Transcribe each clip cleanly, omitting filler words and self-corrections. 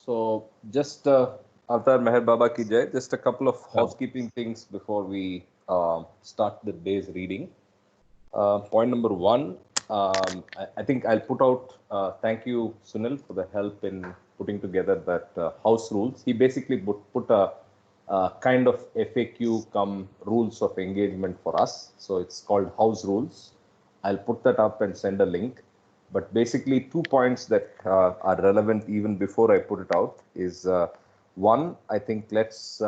So just Avatar Meher Baba ki jai. Just a couple of housekeeping things before we start the day's reading. Point number one, I think I'll put out. Thank you, Sunil, for the help in putting together that house rules. He basically put a kind of FAQ come rules of engagement for us. So it's called house rules. I'll put that up and send a link. But basically, 2 points that are relevant even before I put it out is one. I think let's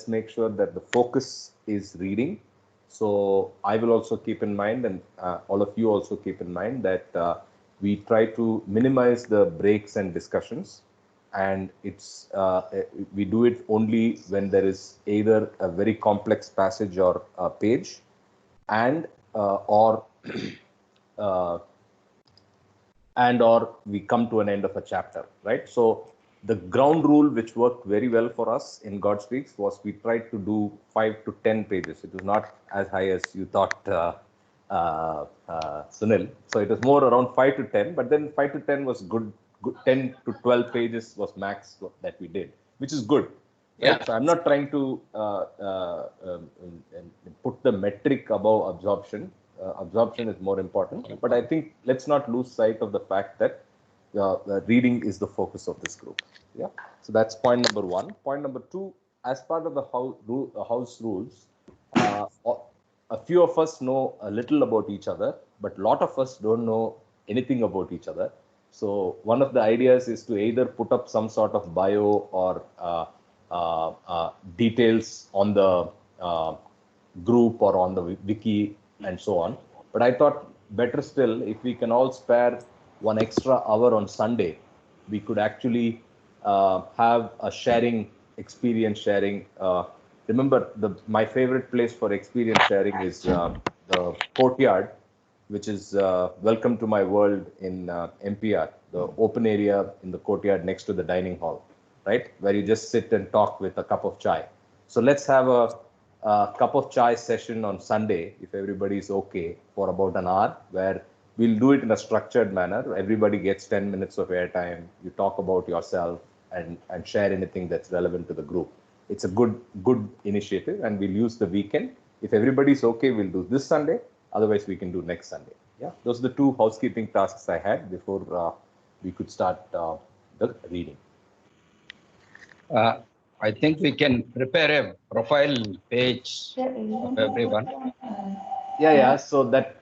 make sure that the focus is reading. So I will also keep in mind, and all of you also keep in mind that we try to minimize the breaks and discussions, and we do it only when there is either a very complex passage or a page, and or uh, we come to an end of a chapter, right? So the ground rule which worked very well for us in God Speaks was we tried to do 5 to 10 pages. It was not as high as you thought, Sunil. So it was more around 5 to 10, but then 5 to 10 was good. 10 to 12 pages was max that we did, which is good. Right? Yeah. So I'm not trying to put the metric above absorption. Absorption is more important, but I think let's not lose sight of the fact that reading is the focus of this group. Yeah. So that's point number one. Point number two, as part of the house rules, a few of us know a little about each other, but a lot of us don't know anything about each other. So one of the ideas is to either put up some sort of bio or details on the group or on the wiki and so on. But I thought better still, if we can all spare 1 extra hour on Sunday, we could actually have a experience sharing. Remember, my favorite place for experience sharing is the courtyard, which is Welcome to My World in MPR, the open area in the courtyard next to the dining hall, right? Where you just sit and talk with a cup of chai. So let's have a cup of chai session on Sunday, if everybody is okay, for about an hour, where we'll do it in a structured manner. Everybody gets 10 minutes of airtime. You talk about yourself and share anything that's relevant to the group. It's a good initiative, and we'll use the weekend. If everybody's okay, we'll do this Sunday. Otherwise, we can do next Sunday. Yeah, those are the two housekeeping tasks I had before we could start the reading. I think we can prepare a profile page of everyone. Yeah. So that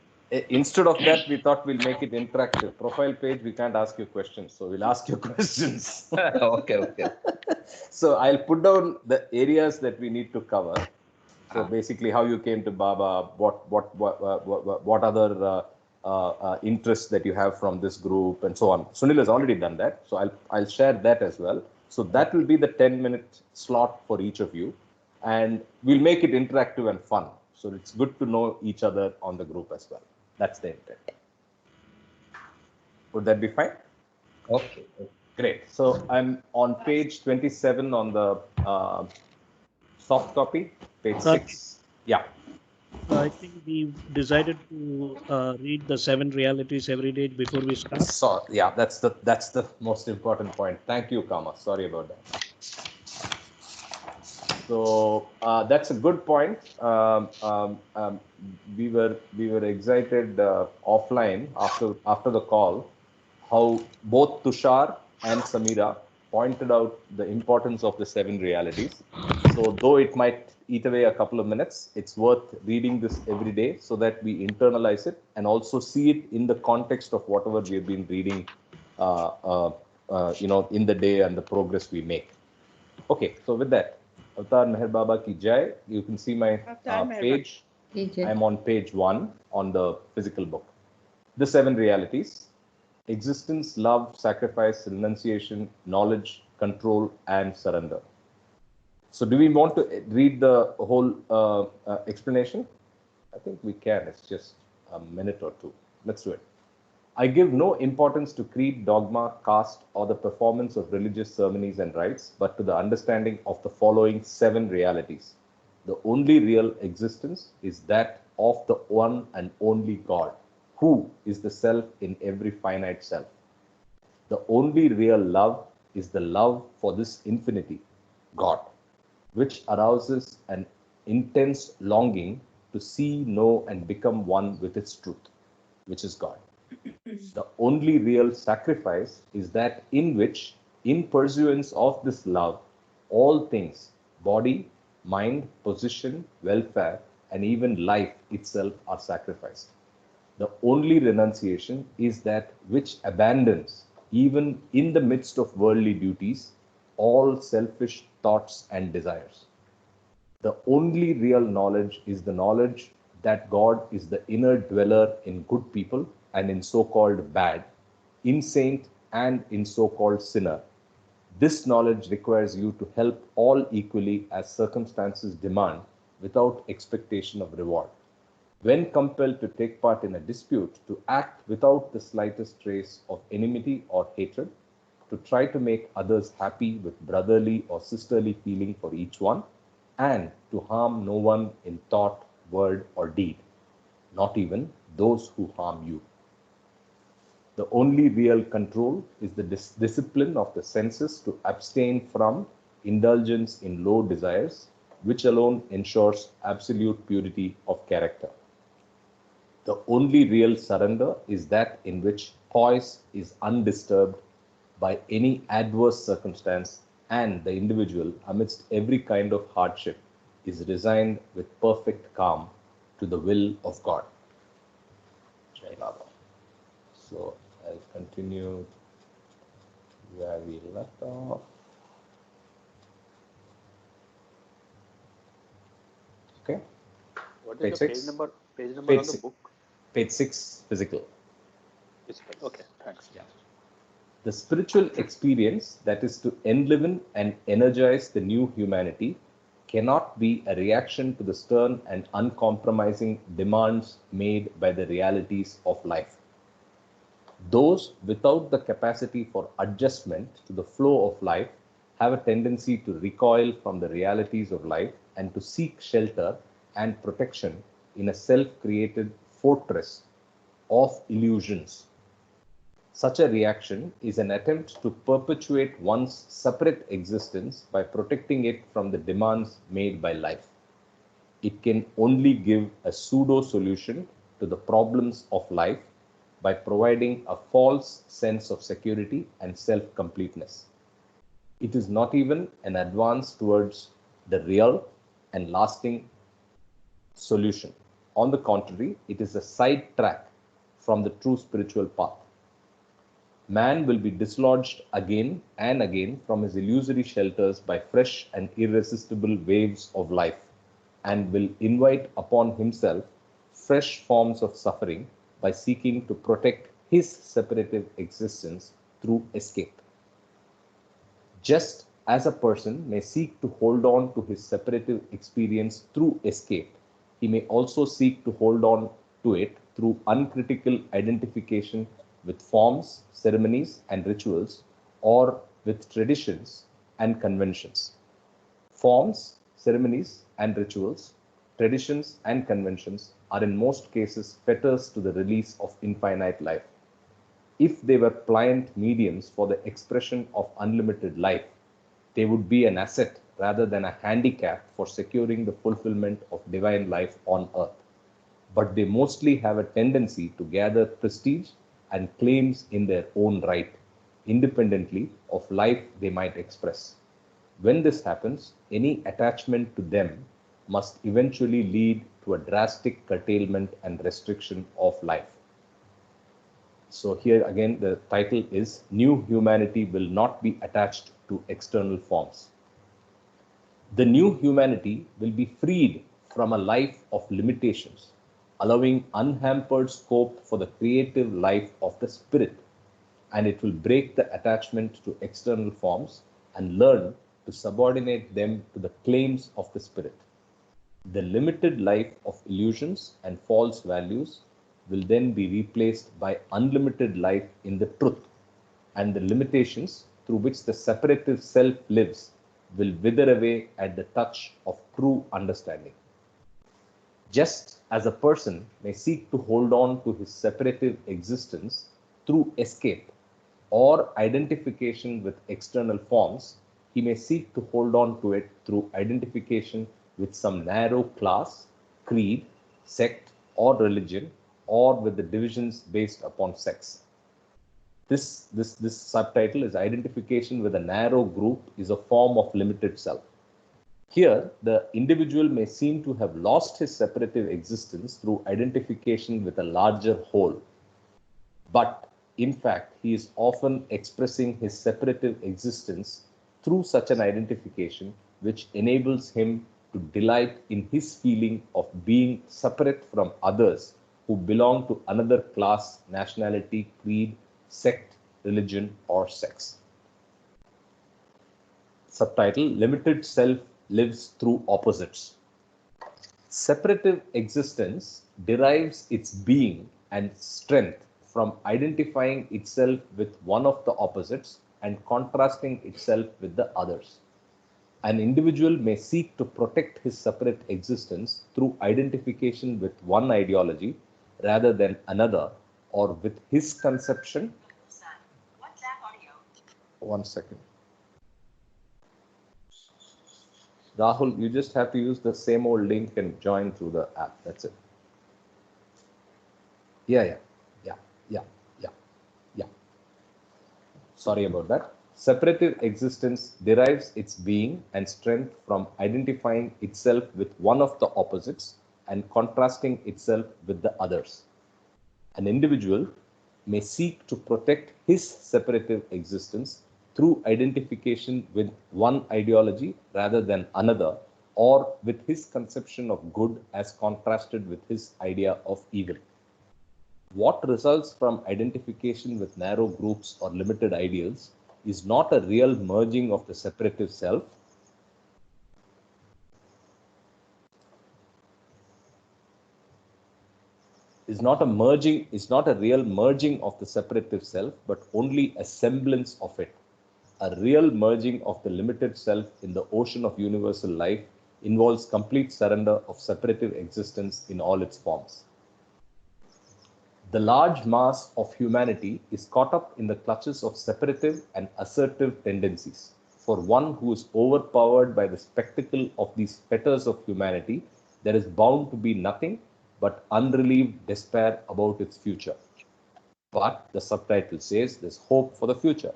instead of that, we thought we'll make it interactive. Profile page, we can't ask you questions, so we'll ask you questions. Okay. So I'll put down the areas that we need to cover. So basically, how you came to Baba, what other interests that you have from this group, and so on. Sunil has already done that, so I'll share that as well. So that will be the 10-minute slot for each of you, and we'll make it interactive and fun. So it's good to know each other on the group as well. That's the intent. Would that be fine? Okay. Great. So I'm on page 27 on the soft copy, page 6. Yeah. I think we decided to read the 7 realities every day before we start. So yeah, that's the most important point. Thank you, Kama. Sorry about that. So that's a good point. We were excited offline after the call, how both Tushar and Samira pointed out the importance of the 7 realities. So though it might eat away a couple of minutes, it's worth reading this every day so that we internalize it and also see it in the context of whatever we have been reading, in the day and the progress we make. Okay, so with that, Avatar Meher Baba ki jai. You can see my page. I'm on page 1 on the physical book. The 7 realities: existence, love, sacrifice, renunciation, knowledge, control, and surrender. So do we want to read the whole explanation? I think we can. It's just a minute or two. Let's do it. I give no importance to creed, dogma, caste, or the performance of religious ceremonies and rites, but to the understanding of the following 7 realities. The only real existence is that of the one and only God, who is the self in every finite self. The only real love is the love for this infinity, God, which arouses an intense longing to see, know, and become one with its truth, which is God. The only real sacrifice is that in which, in pursuance of this love, all things, body, mind, position, welfare, and even life itself are sacrificed. The only renunciation is that which abandons, even in the midst of worldly duties, all selfish thoughts and desires. The only real knowledge is the knowledge that God is the inner dweller in good people and in so-called bad, in saint and in so-called sinner. This knowledge requires you to help all equally as circumstances demand without expectation of reward. When compelled to take part in a dispute, to act without the slightest trace of enmity or hatred, to try to make others happy with brotherly or sisterly feeling for each one, and to harm no one in thought, word, or deed, not even those who harm you. The only real control is the discipline of the senses to abstain from indulgence in low desires, which alone ensures absolute purity of character. The only real surrender is that in which poise is undisturbed by any adverse circumstance, and the individual, amidst every kind of hardship, is resigned with perfect calm to the will of God. Jai Baba. So I'll continue where we left off. Okay. What is Page the 6? page number? Page number Page on the 6. book? Page 6, physical. Okay, thanks. Yeah. The spiritual experience that is to enliven and energize the new humanity cannot be a reaction to the stern and uncompromising demands made by the realities of life. Those without the capacity for adjustment to the flow of life have a tendency to recoil from the realities of life and to seek shelter and protection in a self-created fortress of illusions. Such a reaction is an attempt to perpetuate one's separate existence by protecting it from the demands made by life. It can only give a pseudo solution to the problems of life by providing a false sense of security and self-completeness. It is not even an advance towards the real and lasting solution. On the contrary, it is a side track from the true spiritual path. Man will be dislodged again and again from his illusory shelters by fresh and irresistible waves of life, and will invite upon himself fresh forms of suffering by seeking to protect his separative existence through escape. Just as a person may seek to hold on to his separative experience through escape, he may also seek to hold on to it through uncritical identification with forms, ceremonies, and rituals, or with traditions and conventions. Forms, ceremonies, and rituals, traditions, and conventions are in most cases fetters to the release of infinite life. If they were pliant mediums for the expression of unlimited life, they would be an asset rather than a handicap for securing the fulfillment of divine life on earth. But they mostly have a tendency to gather prestige and claims in their own right, independently of life they might express. When this happens, any attachment to them must eventually lead to a drastic curtailment and restriction of life. So here again, the title is New Humanity Will Not Be Attached to External Forms. The new humanity will be freed from a life of limitations, allowing unhampered scope for the creative life of the spirit, and it will break the attachment to external forms and learn to subordinate them to the claims of the spirit. The limited life of illusions and false values will then be replaced by unlimited life in the truth, and the limitations through which the separative self lives will wither away at the touch of true understanding. Just as a person may seek to hold on to his separative existence through escape, or identification with external forms, he may seek to hold on to it through identification with some narrow class, creed, sect, or religion, or with the divisions based upon sex. This subtitle is identification with a narrow group is a form of limited self. Here, the individual may seem to have lost his separative existence through identification with a larger whole. But in fact, he is often expressing his separative existence through such an identification, which enables him to delight in his feeling of being separate from others who belong to another class, nationality, creed, sect, religion, or sex. Subtitle: Limited Self lives through opposites. Separative existence derives its being and strength from identifying itself with one of the opposites and contrasting itself with the others. An individual may seek to protect his separate existence through identification with one ideology rather than another, or with his conception. One second. Rahul, you just have to use the same old link and join through the app. That's it. Yeah. Sorry about that. Separative existence derives its being and strength from identifying itself with one of the opposites and contrasting itself with the others. An individual may seek to protect his separative existence through identification with one ideology rather than another, or with his conception of good as contrasted with his idea of evil. What results from identification with narrow groups or limited ideals is not a real merging of the separative self, is not a real merging of the separative self, but only a semblance of it. A real merging of the limited self in the ocean of universal life involves complete surrender of separative existence in all its forms. The large mass of humanity is caught up in the clutches of separative and assertive tendencies. For one who is overpowered by the spectacle of these fetters of humanity, there is bound to be nothing but unrelieved despair about its future. But the subtitle says there's hope for the future.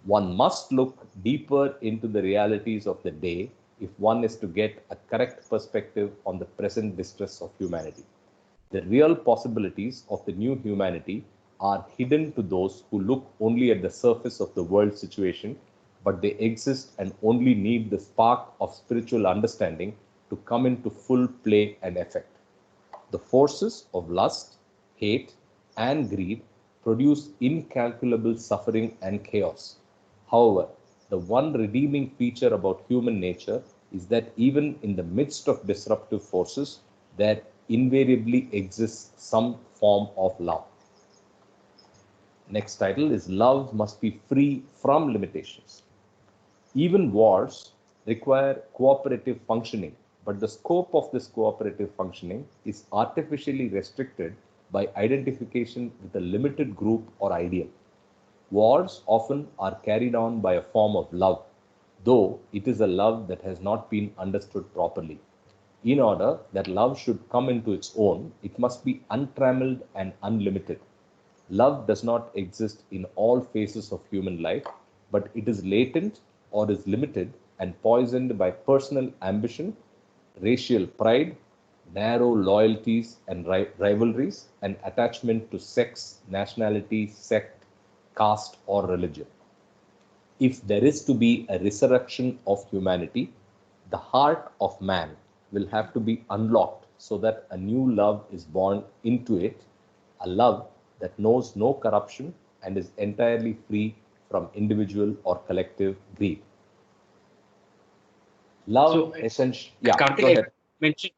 One must look deeper into the realities of the day if one is to get a correct perspective on the present distress of humanity. The real possibilities of the new humanity are hidden to those who look only at the surface of the world situation, but they exist and only need the spark of spiritual understanding to come into full play and effect. The forces of lust, hate, and greed produce incalculable suffering and chaos. However, the one redeeming feature about human nature is that even in the midst of disruptive forces, there invariably exists some form of love. Next title is Love Must Be Free from Limitations. Even wars require cooperative functioning, but the scope of this cooperative functioning is artificially restricted by identification with a limited group or ideal. Wars often are carried on by a form of love, though it is a love that has not been understood properly. In order that love should come into its own, it must be untrammeled and unlimited. Love does not exist in all phases of human life, but it is latent or is limited and poisoned by personal ambition, racial pride, narrow loyalties and rivalries, and attachment to sex, nationality, sect, caste, or religion. If there is to be a resurrection of humanity, the heart of man will have to be unlocked so that a new love is born into it, a love that knows no corruption and is entirely free from individual or collective greed. Love, So, essentially, yeah, Karthik, go ahead. mentioned,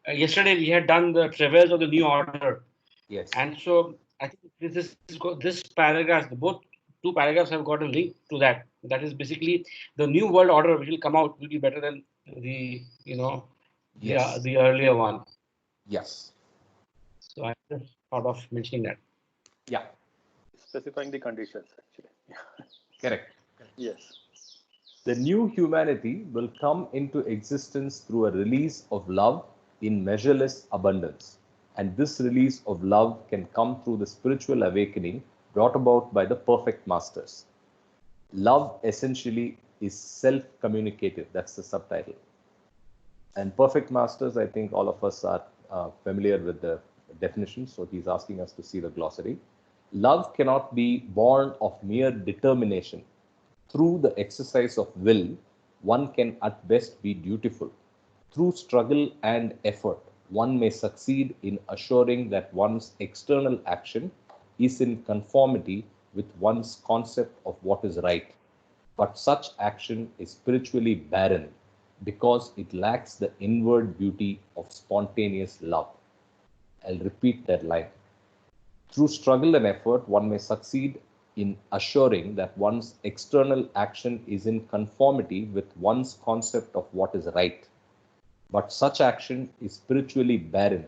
yesterday we had done the travails of the new order. Yes. And so I think this paragraph, both two paragraphs have got a link to that. That is basically the new world order which will come out will be better than the Yes. the earlier one. Yes. So I just thought of mentioning that. Yeah. specifying the conditions actually. Correct. Yes. The new humanity will come into existence through a release of love in measureless abundance. And this release of love can come through the spiritual awakening brought about by the perfect masters. Love essentially is self-communicative. That's the subtitle. And perfect masters, I think all of us are familiar with the definition. So he's asking us to see the glossary. Love cannot be born of mere determination. Through the exercise of will, one can at best be dutiful. Through struggle and effort, one may succeed in assuring that one's external action is in conformity with one's concept of what is right. But such action is spiritually barren because it lacks the inward beauty of spontaneous love. I'll repeat that line. Through struggle and effort, one may succeed in assuring that one's external action is in conformity with one's concept of what is right. But such action is spiritually barren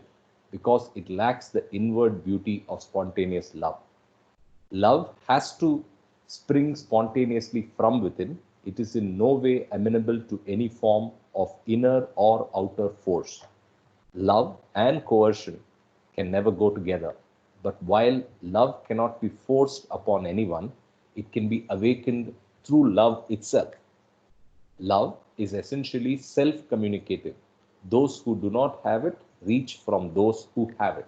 because it lacks the inward beauty of spontaneous love. Love has to spring spontaneously from within. It is in no way amenable to any form of inner or outer force. Love and coercion can never go together. But while love cannot be forced upon anyone, it can be awakened through love itself. Love is essentially self-communicative. Those who do not have it reach from those who have it.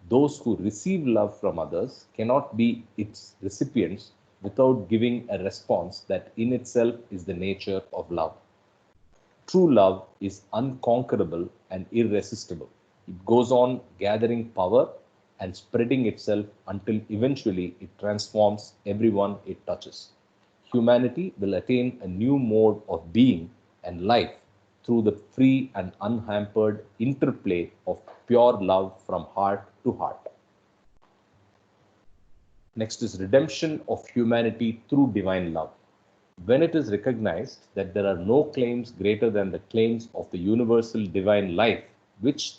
Those who receive love from others cannot be its recipients without giving a response that in itself is the nature of love. True love is unconquerable and irresistible. It goes on gathering power and spreading itself until eventually it transforms everyone it touches. Humanity will attain a new mode of being and life through the free and unhampered interplay of pure love from heart to heart. Next is redemption of humanity through divine love. When it is recognized that there are no claims greater than the claims of the universal divine life, which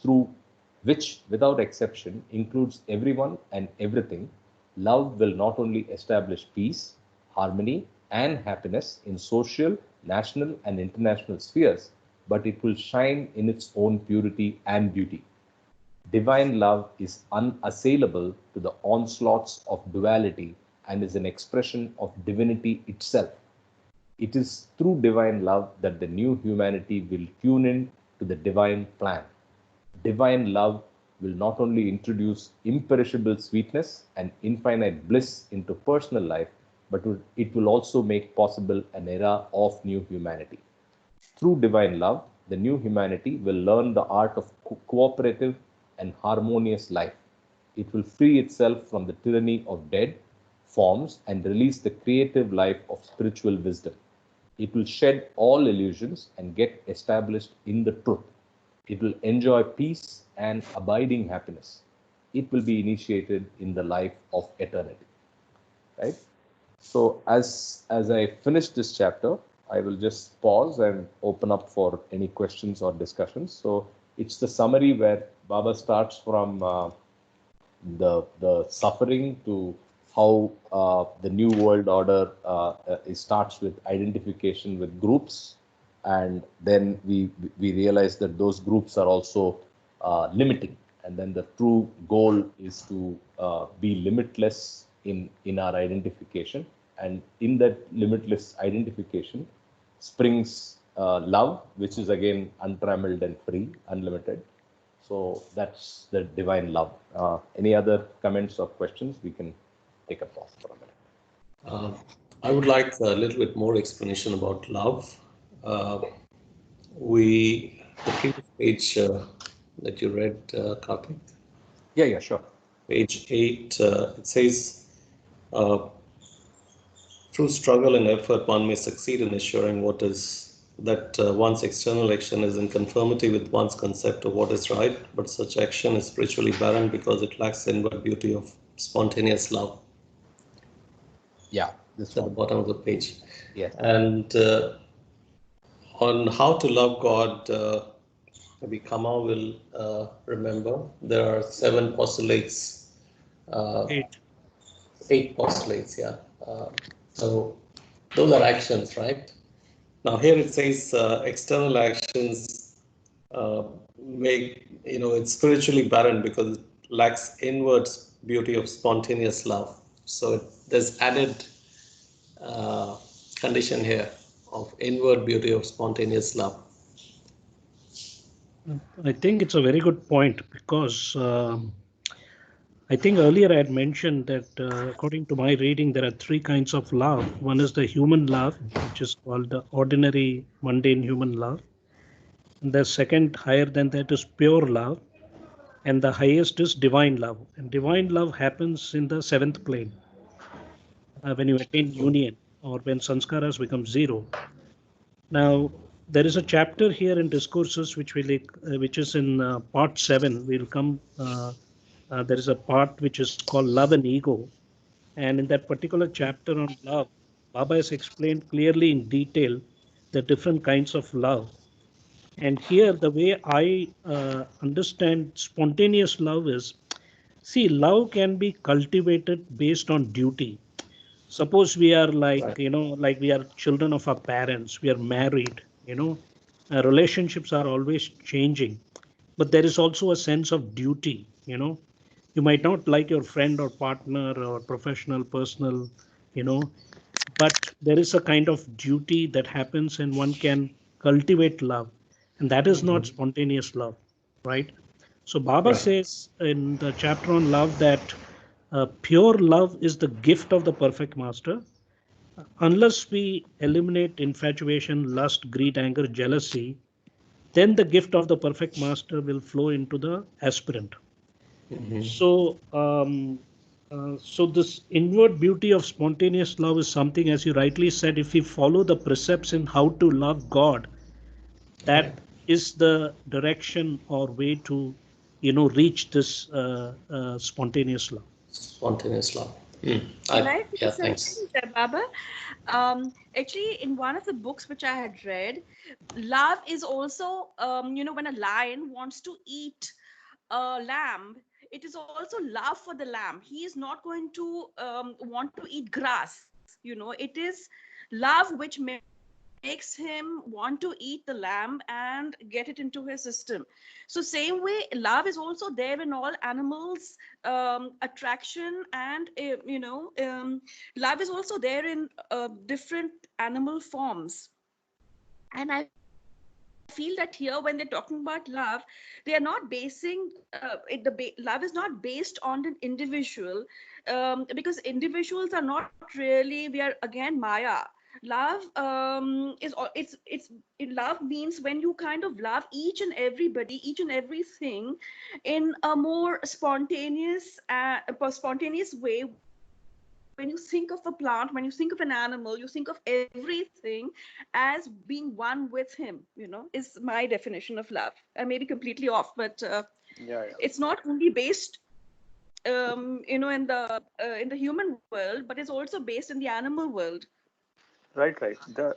without exception includes everyone and everything, love will not only establish peace, harmony, and happiness in social, national, and international spheres, but it will shine in its own purity and beauty. Divine love is unassailable to the onslaughts of duality and is an expression of divinity itself. It is through divine love that the new humanity will tune in to the divine plan. Divine love will not only introduce imperishable sweetness and infinite bliss into personal life, but it will also make possible an era of new humanity. Through divine love, the new humanity will learn the art of cooperative and harmonious life. It will free itself from the tyranny of dead forms and release the creative life of spiritual wisdom. It will shed all illusions and get established in the truth. It will enjoy peace and abiding happiness. It will be initiated in the life of eternity. Right? So as I finish this chapter, I will just pause and open up for any questions or discussions. So it's the summary where Baba starts from the suffering to how the new world order starts with identification with groups, and then we realize that those groups are also limiting, and then the true goal is to be limitless in our identification, and in that limitless identification springs love, which is again untrammeled and free, unlimited. So that's the divine love. Any other comments or questions? We can take a pause for a minute. I would like a little bit more explanation about love. The previous page that you read, Karthik. Yeah, sure. Page 8, it says, through struggle and effort, one may succeed in assuring that one's external action is in conformity with one's concept of what is right, but such action is spiritually barren because it lacks the inward beauty of spontaneous love. Yeah, this At the bottom of the page. Yes. And on how to love God, maybe Kama will remember. There are 7 postulates. 8. 8 postulates, yeah. So those are actions, right? Now here it says external actions make, it's spiritually barren because it lacks inward beauty of spontaneous love. So there's added uh, condition here of inward beauty of spontaneous love. I think it's a very good point because I think earlier I had mentioned that according to my reading, there are three kinds of love. One is the human love, which is called the ordinary, mundane human love. And the second, higher than that, is pure love. And the highest is divine love. And divine love happens in the seventh plane when you attain union or when sanskaras become zero. Now, there is a chapter here in Discourses which is in part 7. We'll come. There is a part which is called Love and Ego, and in that particular chapter on love, Baba has explained clearly in detail the different kinds of love. And here, the way I understand spontaneous love is, see, love can be cultivated based on duty. Suppose we are like, like we are children of our parents, we are married, relationships are always changing, but there is also a sense of duty. You might not like your friend or partner or professional, personal, you know, but there is a kind of duty that happens and one can cultivate love. And that is not spontaneous love, right? So Baba says in the chapter on love that pure love is the gift of the perfect master. Unless we eliminate infatuation, lust, greed, anger, jealousy, then the gift of the perfect master will flow into the aspirant. So, so this inward beauty of spontaneous love is something, as you rightly said, if we follow the precepts in how to love God, that is the direction or way to, reach this spontaneous love. Spontaneous love. Can I say Yeah, something, thanks. Baba? Actually, in one of the books which I had read, love is also, when a lion wants to eat a lamb, it is also love for the lamb. He is not going to want to eat grass. It is love which makes him want to eat the lamb and get it into his system. So same way, love is also there in all animals, attraction, and love is also there in different animal forms. And I feel that here, when they're talking about love, they are not basing love is not based on an individual, because individuals are not really, we are again Maya. Love love means when you kind of love each and everybody, each and everything in a more spontaneous way. When you think of a plant, when you think of an animal, you think of everything as being one with him, is my definition of love. I may be completely off, but it's not only based in the human world, but it's also based in the animal world. Right.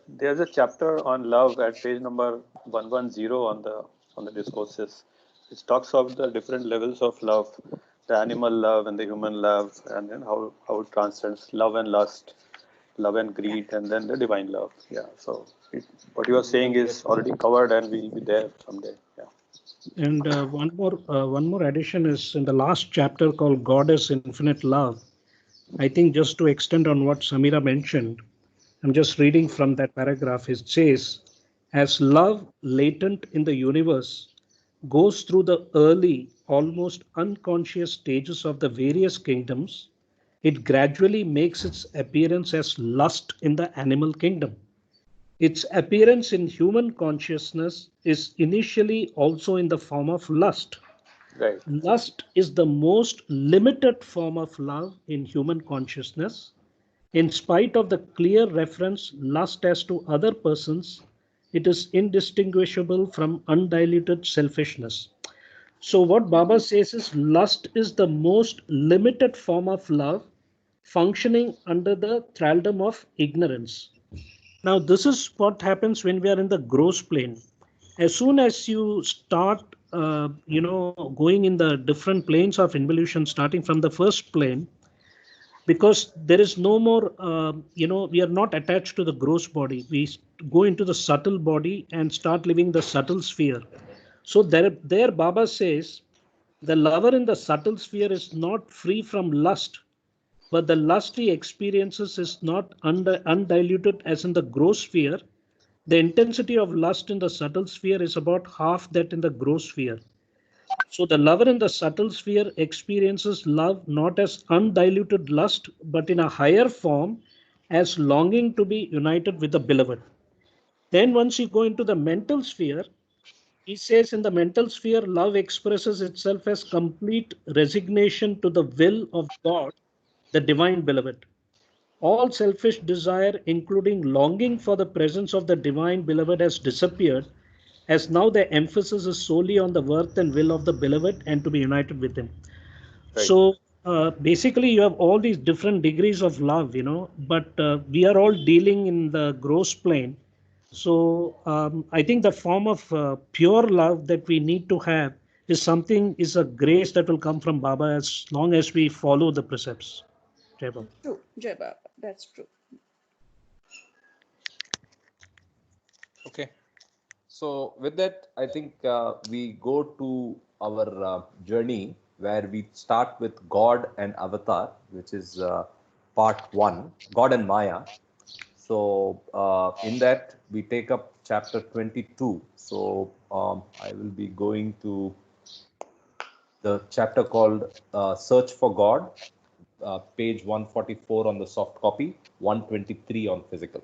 There's a chapter on love at page number 110 on the discourses, which talks of the different levels of love, the animal love and the human love, and then how it transcends love and lust, love and greed, and then the divine love. Yeah. So what you are saying is already covered, and we'll be there someday. Yeah. And one more addition is in the last chapter called God is Infinite Love. I think just to extend on what Samira mentioned, I'm just reading from that paragraph. It says, as love latent in the universe goes through the early, almost unconscious stages of the various kingdoms, it gradually makes its appearance as lust in the animal kingdom. Its appearance in human consciousness is initially also in the form of lust. Right. Lust is the most limited form of love in human consciousness. In spite of the clear reference lust as to other persons, it is indistinguishable from undiluted selfishness. So what Baba says is lust is the most limited form of love functioning under the thraldom of ignorance. Now, this is what happens when we are in the gross plane. As soon as you start, going in the different planes of involution, starting from the first plane, because there is no more, we are not attached to the gross body. We go into the subtle body and start living the subtle sphere. So there Baba says the lover in the subtle sphere is not free from lust, but the lust he experiences is not undiluted as in the gross sphere. The intensity of lust in the subtle sphere is about half that in the gross sphere. So the lover in the subtle sphere experiences love not as undiluted lust, but in a higher form as longing to be united with the beloved. Then once you go into the mental sphere, he says in the mental sphere, love expresses itself as complete resignation to the will of God, the divine beloved. All selfish desire, including longing for the presence of the divine beloved, has disappeared, as now the emphasis is solely on the worth and will of the beloved and to be united with him. Right. So basically, you have all these different degrees of love, but we are all dealing in the gross plane. So I think the form of pure love that we need to have is a grace that will come from Baba as long as we follow the precepts. Jai Baba. True, Jai Baba. That's true. Okay. So with that, I think we go to our journey where we start with God and Avatar, which is part 1, God and Maya. So in that, we take up chapter 22. So I will be going to the chapter called Search for God, page 144 on the soft copy, 123 on physical.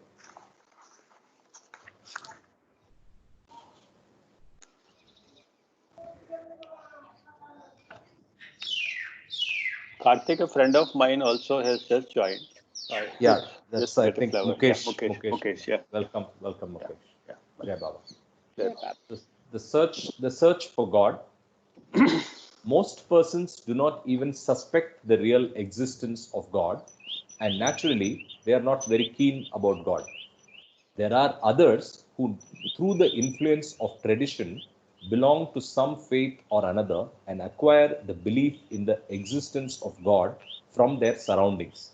Karthik, a friend of mine, also has just joined. Yeah, that's Just I get a think flower. Mukesh. Yeah, Mukesh, yeah. Welcome, Mukesh. Yeah. Jai Baba. Jai Baba. The search for God. Most persons do not even suspect the real existence of God, and naturally, they are not very keen about God. There are others who, through the influence of tradition, belong to some faith or another and acquire the belief in the existence of God from their surroundings.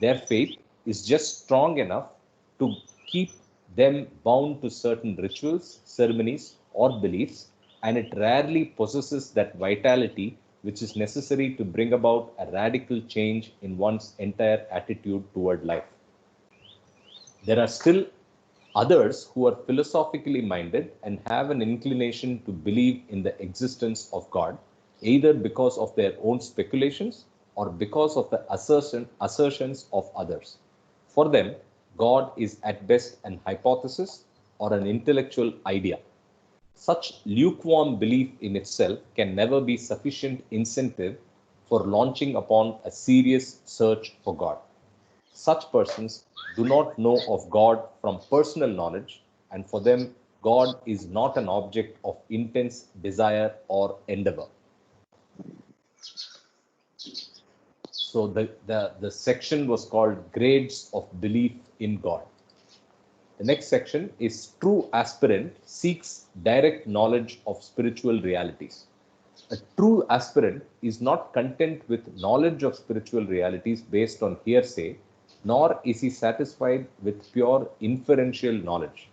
Their faith is just strong enough to keep them bound to certain rituals, ceremonies, or beliefs, and it rarely possesses that vitality which is necessary to bring about a radical change in one's entire attitude toward life. There are still others who are philosophically minded and have an inclination to believe in the existence of God, either because of their own speculations or because of the assertions of others. For them, God is at best an hypothesis or an intellectual idea. Such lukewarm belief in itself can never be sufficient incentive for launching upon a serious search for God. Such persons do not know of God from personal knowledge, and for them, God is not an object of intense desire or endeavor. So the section was called Grades of Belief in God. The next section is True Aspirant Seeks Direct Knowledge of Spiritual Realities. A true aspirant is not content with knowledge of spiritual realities based on hearsay, nor is he satisfied with pure inferential knowledge.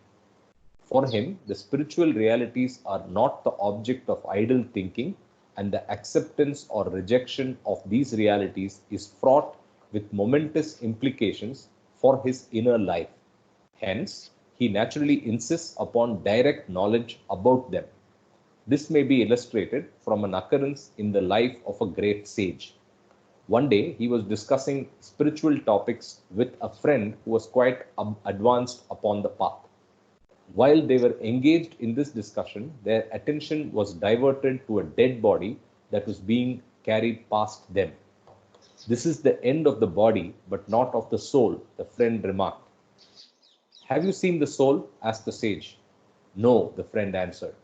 For him, the spiritual realities are not the object of idle thinking, and the acceptance or rejection of these realities is fraught with momentous implications for his inner life. Hence, he naturally insists upon direct knowledge about them. This may be illustrated from an occurrence in the life of a great sage. One day, he was discussing spiritual topics with a friend who was quite advanced upon the path. While they were engaged in this discussion, their attention was diverted to a dead body that was being carried past them. This is the end of the body, but not of the soul, the friend remarked. Have you seen the soul? Asked the sage. No, the friend answered.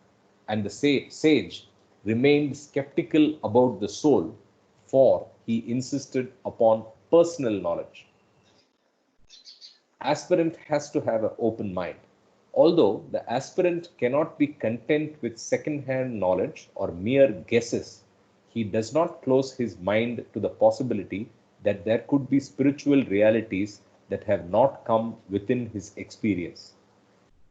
And the sage remained skeptical about the soul, for he insisted upon personal knowledge. Aspirant has to have an open mind. Although the aspirant cannot be content with second-hand knowledge or mere guesses, he does not close his mind to the possibility that there could be spiritual realities that have not come within his experience.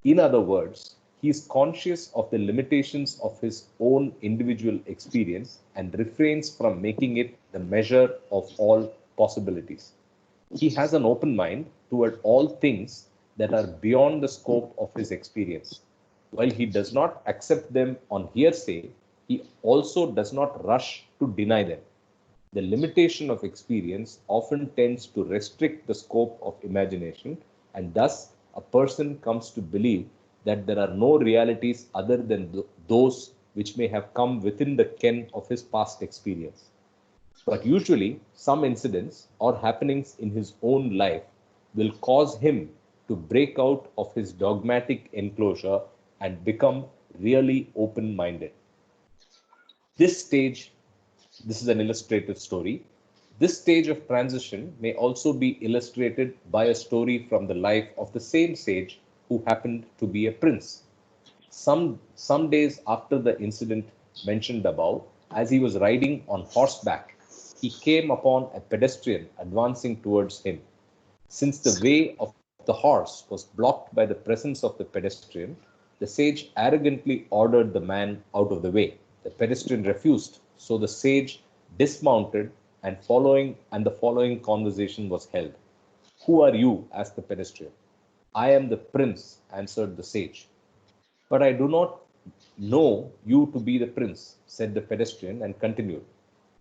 In other words, he is conscious of the limitations of his own individual experience and refrains from making it the measure of all possibilities. He has an open mind toward all things that are beyond the scope of his experience. While he does not accept them on hearsay, he also does not rush to deny them. The limitation of experience often tends to restrict the scope of imagination, and thus a person comes to believe that there are no realities other than those which may have come within the ken of his past experience. But usually, some incidents or happenings in his own life will cause him to break out of his dogmatic enclosure and become really open minded. This stage, this is an illustrative story. This stage of transition may also be illustrated by a story from the life of the same sage who happened to be a prince. Some days after the incident mentioned above, as he was riding on horseback, he came upon a pedestrian advancing towards him. Since the way of the horse was blocked by the presence of the pedestrian, the sage arrogantly ordered the man out of the way. The pedestrian refused, so the sage dismounted and the following conversation was held. "Who are you?" asked the pedestrian. "I am the prince," answered the sage. "But I do not know you to be the prince," said the pedestrian, and continued,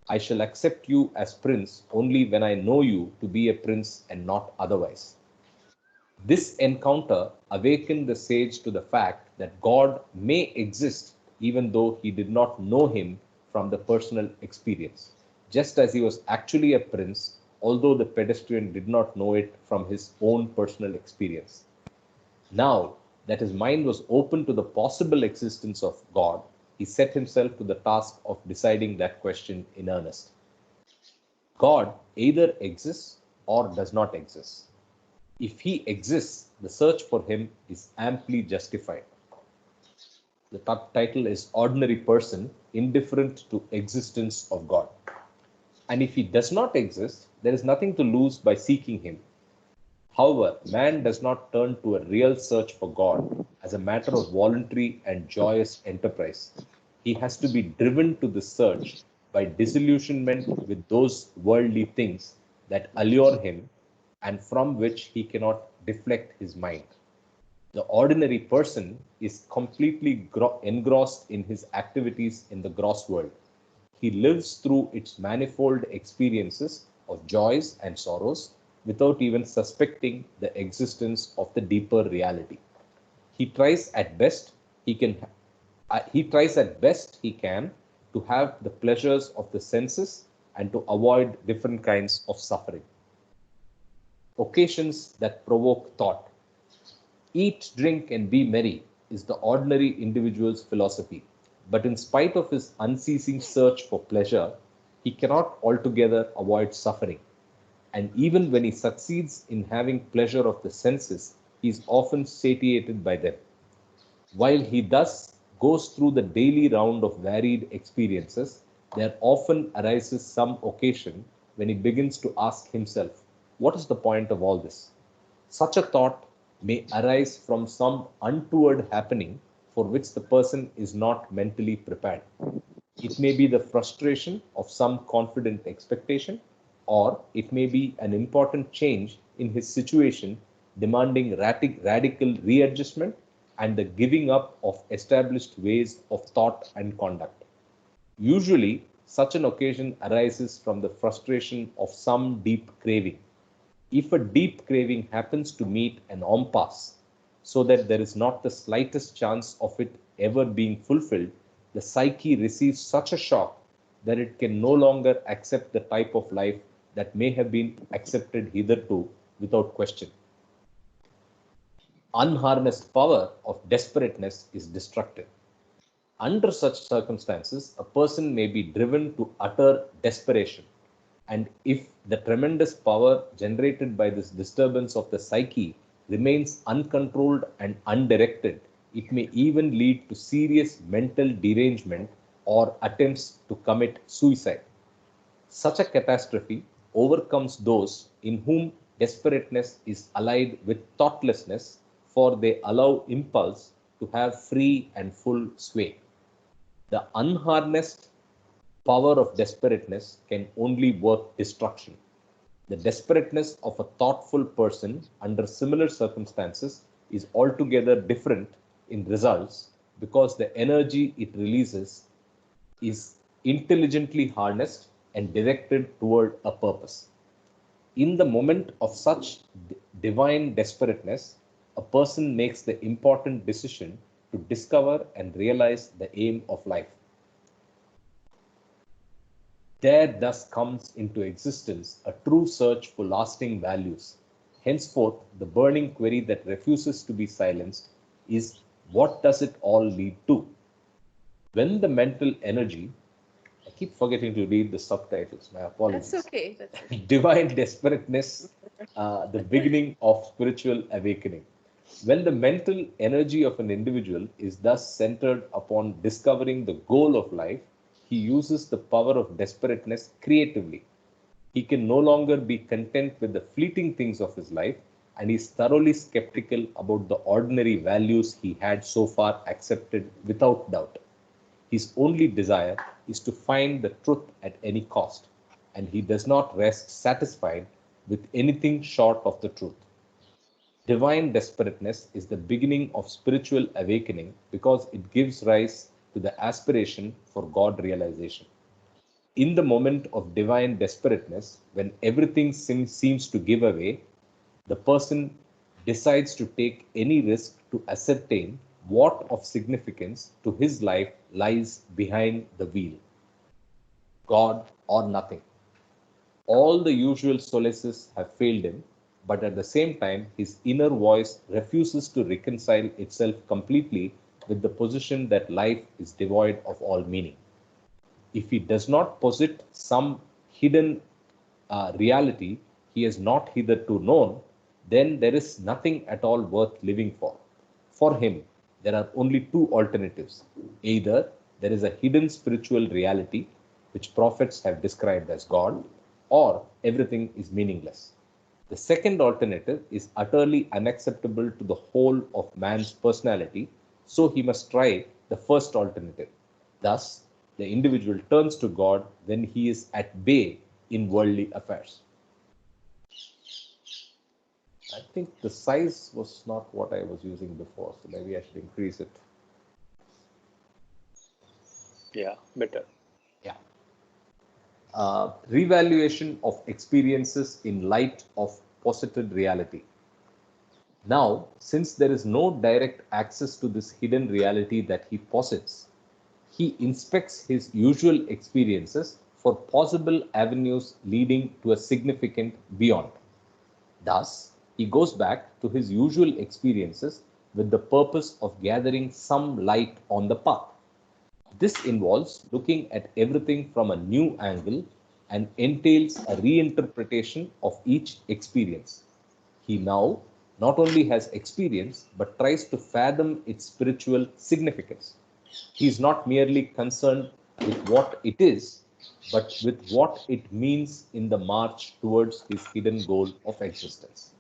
"I shall accept you as prince only when I know you to be a prince and not otherwise." This encounter awakened the sage to the fact that God may exist even though he did not know him from the personal experience, just as he was actually a prince, although the pedestrian did not know it from his own personal experience. Now that his mind was open to the possible existence of God, he set himself to the task of deciding that question in earnest. God either exists or does not exist. If he exists, the search for him is amply justified. The title is Ordinary Person, Indifferent to Existence of God. And if he does not exist, there is nothing to lose by seeking him. However, man does not turn to a real search for God as a matter of voluntary and joyous enterprise. He has to be driven to the search by disillusionment with those worldly things that allure him and from which he cannot deflect his mind. The ordinary person is completely engrossed in his activities in the gross world. He lives through its manifold experiences of joys and sorrows without even suspecting the existence of the deeper reality. He tries at best he can to have the pleasures of the senses and to avoid different kinds of suffering. Occasions that provoke thought. Eat, drink, and be merry is the ordinary individual's philosophy. But in spite of his unceasing search for pleasure, he cannot altogether avoid suffering. And even when he succeeds in having pleasure of the senses, he is often satiated by them. While he thus goes through the daily round of varied experiences, there often arises some occasion when he begins to ask himself, what is the point of all this? Such a thought may arise from some untoward happening for which the person is not mentally prepared. It may be the frustration of some confident expectation, or it may be an important change in his situation demanding radical readjustment and the giving up of established ways of thought and conduct. Usually, such an occasion arises from the frustration of some deep craving. If a deep craving happens to meet an impasse, so that there is not the slightest chance of it ever being fulfilled, the psyche receives such a shock that it can no longer accept the type of life that may have been accepted hitherto without question. Unharnessed power of desperateness is destructive. Under such circumstances, a person may be driven to utter desperation. And if the tremendous power generated by this disturbance of the psyche remains uncontrolled and undirected, it may even lead to serious mental derangement or attempts to commit suicide. Such a catastrophe overcomes those in whom desperateness is allied with thoughtlessness, for they allow impulse to have free and full sway. The unharnessed power of desperateness can only work destruction. The desperateness of a thoughtful person under similar circumstances is altogether different in results because the energy it releases is intelligently harnessed and directed toward a purpose. In the moment of such divine desperateness, a person makes the important decision to discover and realize the aim of life. There thus comes into existence a true search for lasting values. Henceforth, the burning query that refuses to be silenced is, what does it all lead to? When the mental energy, I keep forgetting to read the subtitles, my apologies. That's okay. That's okay. Divine desperateness, the beginning of spiritual awakening. When the mental energy of an individual is thus centered upon discovering the goal of life, he uses the power of desperateness creatively. He can no longer be content with the fleeting things of his life, and is thoroughly skeptical about the ordinary values he had so far accepted without doubt. His only desire is to find the truth at any cost, and he does not rest satisfied with anything short of the truth. Divine desperateness is the beginning of spiritual awakening because it gives rise to the aspiration for God realization. In the moment of divine desperateness, when everything seems to give away, the person decides to take any risk to ascertain what of significance to his life lies behind the wheel. God or nothing. All the usual solaces have failed him, but at the same time, his inner voice refuses to reconcile itself completely with the position that life is devoid of all meaning. If he does not possess some hidden reality he has not hitherto known, then there is nothing at all worth living for. For him, there are only two alternatives. Either there is a hidden spiritual reality, which prophets have described as God, or everything is meaningless. The second alternative is utterly unacceptable to the whole of man's personality, so he must try the first alternative. Thus, the individual turns to God when he is at bay in worldly affairs. I think the size was not what I was using before, so maybe I should increase it. Yeah, better. Yeah. Revaluation of experiences in light of posited reality. Now, since there is no direct access to this hidden reality that he posits, he inspects his usual experiences for possible avenues leading to a significant beyond. Thus, he goes back to his usual experiences with the purpose of gathering some light on the path. This involves looking at everything from a new angle and entails a reinterpretation of each experience. He now not only has experience but tries to fathom its spiritual significance. He is not merely concerned with what it is, but with what it means in the march towards his hidden goal of existence.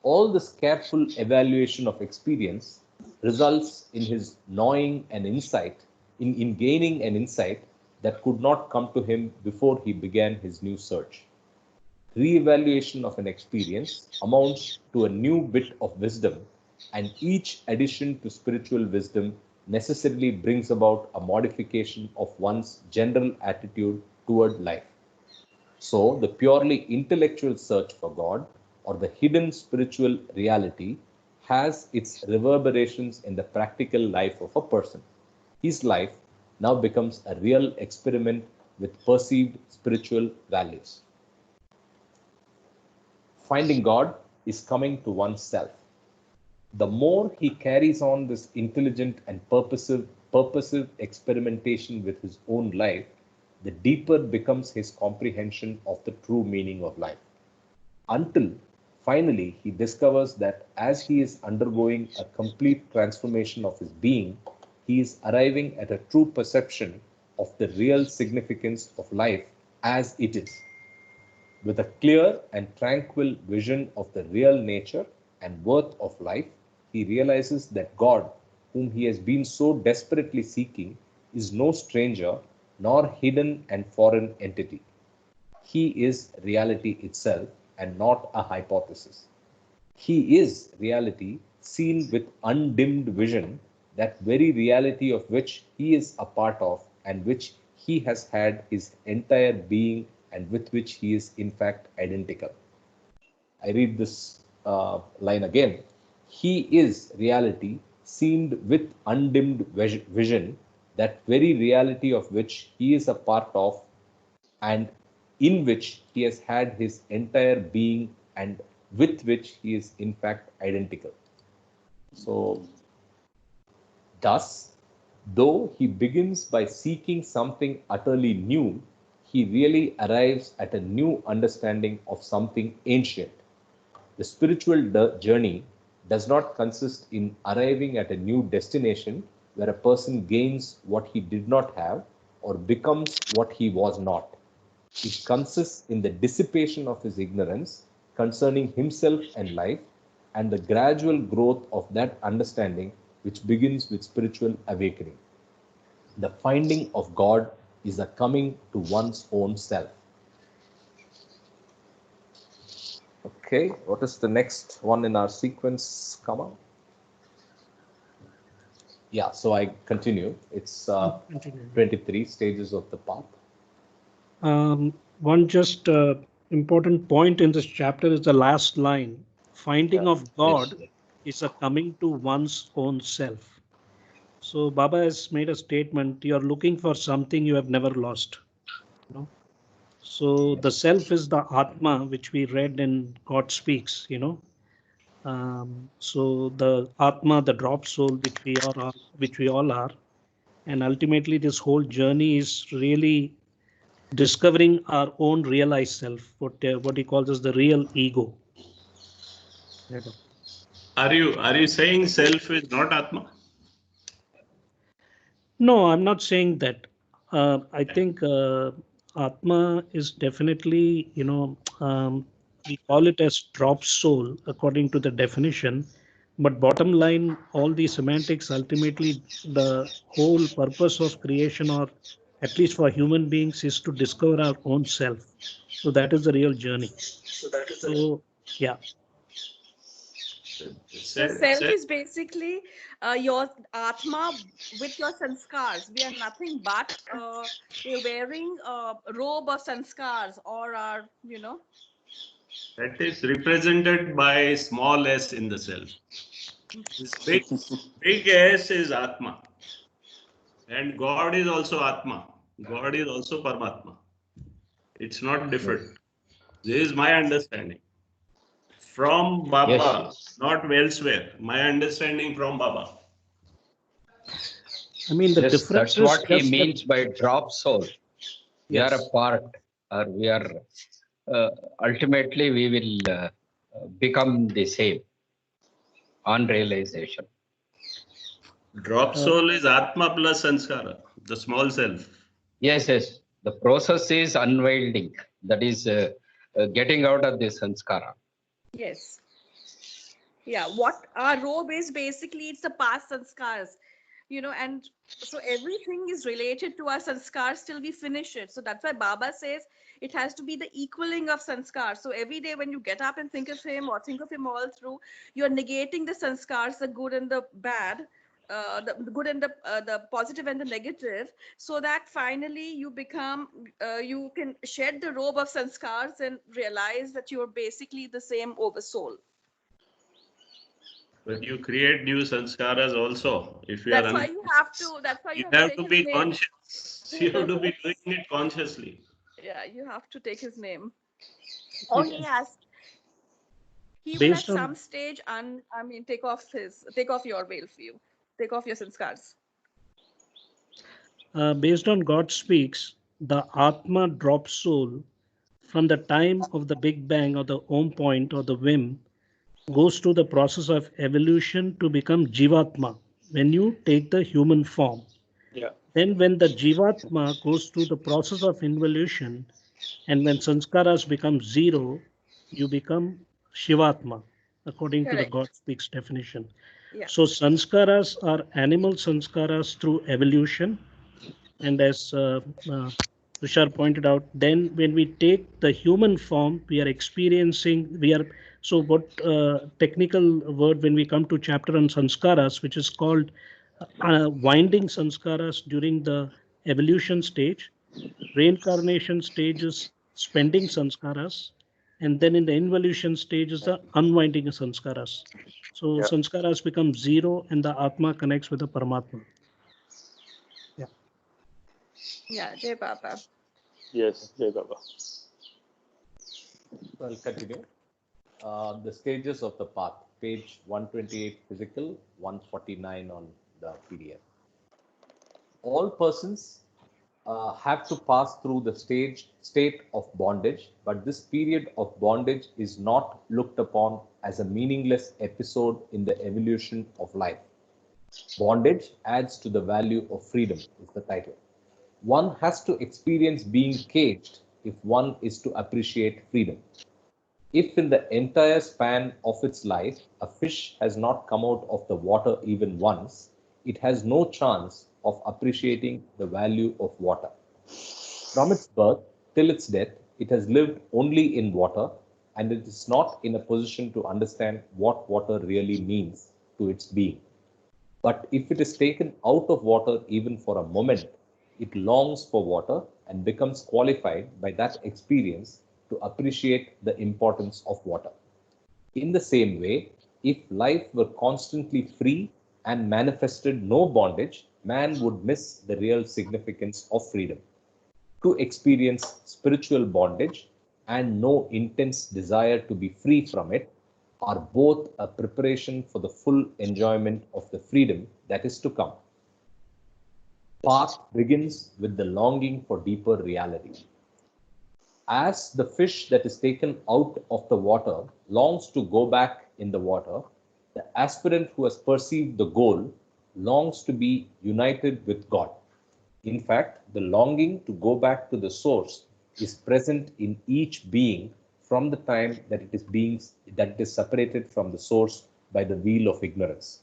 All this careful evaluation of experience results in his gnawing an insight, in gaining an insight that could not come to him before he began his new search. Re-evaluation of an experience amounts to a new bit of wisdom, and each addition to spiritual wisdom necessarily brings about a modification of one's general attitude toward life. So, the purely intellectual search for God or the hidden spiritual reality has its reverberations in the practical life of a person. His life now becomes a real experiment with perceived spiritual values. Finding God is coming to oneself. The more he carries on this intelligent and purposive experimentation with his own life, the deeper becomes his comprehension of the true meaning of life. Until finally he discovers that as he is undergoing a complete transformation of his being, he is arriving at a true perception of the real significance of life as it is. With a clear and tranquil vision of the real nature and worth of life, he realizes that God, whom he has been so desperately seeking, is no stranger nor hidden and foreign entity. He is reality itself and not a hypothesis. He is reality seen with undimmed vision, that very reality of which he is a part of and which he has had his entire being and with which he is in fact identical. I read this line again. He is reality seen with undimmed vision, that very reality of which he is a part of and in which he has had his entire being and with which he is in fact identical. So, thus, though he begins by seeking something utterly new, he really arrives at a new understanding of something ancient. The spiritual journey does not consist in arriving at a new destination where a person gains what he did not have or becomes what he was not. It consists in the dissipation of his ignorance concerning himself and life, and the gradual growth of that understanding which begins with spiritual awakening. The finding of God is a coming to one's own self. Okay, what is the next one in our sequence, Kama? Yeah, so I continue. It's 23 stages of the path. One just important point in this chapter is the last line. Finding of God is a coming to one's own self. So Baba has made a statement, you are looking for something you have never lost. You know? So the self is the Atma, which we read in God Speaks, So the Atma, the drop soul, which we all are. And ultimately this whole journey is really discovering our own realized self, what he calls as the real ego. Are you saying self is not Atma? No, I'm not saying that. I think Atma is definitely, we call it as drop soul according to the definition. But bottom line, all the semantics, ultimately, the whole purpose of creation, or at least for human beings, is to discover our own self. So that is the real journey. So, yeah. So self is basically your Atma with your sanskars. We are nothing but we're wearing a robe of sanskars, or our, That is represented by small s in the self. This big S is Atma. And God is also Atma. God is also Paramatma. It's not different. This is my understanding. From Baba, not elsewhere. My understanding from Baba. I mean, the Yes, difference that's is what he just means by drop soul. We are a Yes. part, or we are ultimately we will become the same on realization. Drop soul is Atma plus Sanskara, the small self. Yes, yes. The process is unveiling. That is getting out of the sanskara. Yes. Yeah, what our robe is basically, it's the past sanskars, and so everything is related to our sanskars till we finish it. So that's why Baba says it has to be the equaling of sanskars. So every day when you get up and think of him, or think of him all through, you're negating the sanskars, the good and the bad, the good and the positive and the negative, so that finally you become, you can shed the robe of sanskars and realize that you're basically the same oversoul. But you create new sanskaras also. If you That's are why you have to. That's why you you have take to his be name. conscious. You have to be doing it consciously. Yeah, you have to take his name. Or he will at Based on some stage, take off your veil for you, take off your sanskars. based on God Speaks, the Atma drop soul from the time of the Big Bang or the Om point or the whim goes through the process of evolution to become Jivatma when you take the human form. Yeah. Then when the Jivatma goes through the process of involution, And when sanskaras become zero, you become Shivatma, according to the Correct. God Speaks definition. Yeah. So sanskaras are animal sanskaras through evolution. And as Tushar pointed out, then when we take the human form, so what technical word when we come to chapter on sanskaras, which is called winding sanskaras during the evolution stage, reincarnation stage is spending sanskaras, and then in the involution stage is the unwinding sanskaras. So Yeah. sanskaras become zero and the Atma connects with the Paramatma. Yeah. Jai Baba. Yes, Jai Baba. So I'll continue. The stages of the path, page 128 physical, 149 on the PDF. All persons have to pass through the state of bondage, but this period of bondage is not looked upon as a meaningless episode in the evolution of life. Bondage adds to the value of freedom, is the title. One has to experience being caged if one is to appreciate freedom. If in the entire span of its life a fish has not come out of the water even once, it has no chance of appreciating the value of water. From its birth till its death, it has lived only in water, and it is not in a position to understand what water really means to its being. But if it is taken out of water even for a moment, it longs for water and becomes qualified by that experience to appreciate the importance of water. In the same way, if life were constantly free and manifested no bondage, man would miss the real significance of freedom. To experience spiritual bondage and no intense desire to be free from it are both a preparation for the full enjoyment of the freedom that is to come. Path begins with the longing for deeper reality. As the fish that is taken out of the water longs to go back in the water, the aspirant who has perceived the goal longs to be united with God. In fact, the longing to go back to the source is present in each being from the time that it is separated from the source by the wheel of ignorance.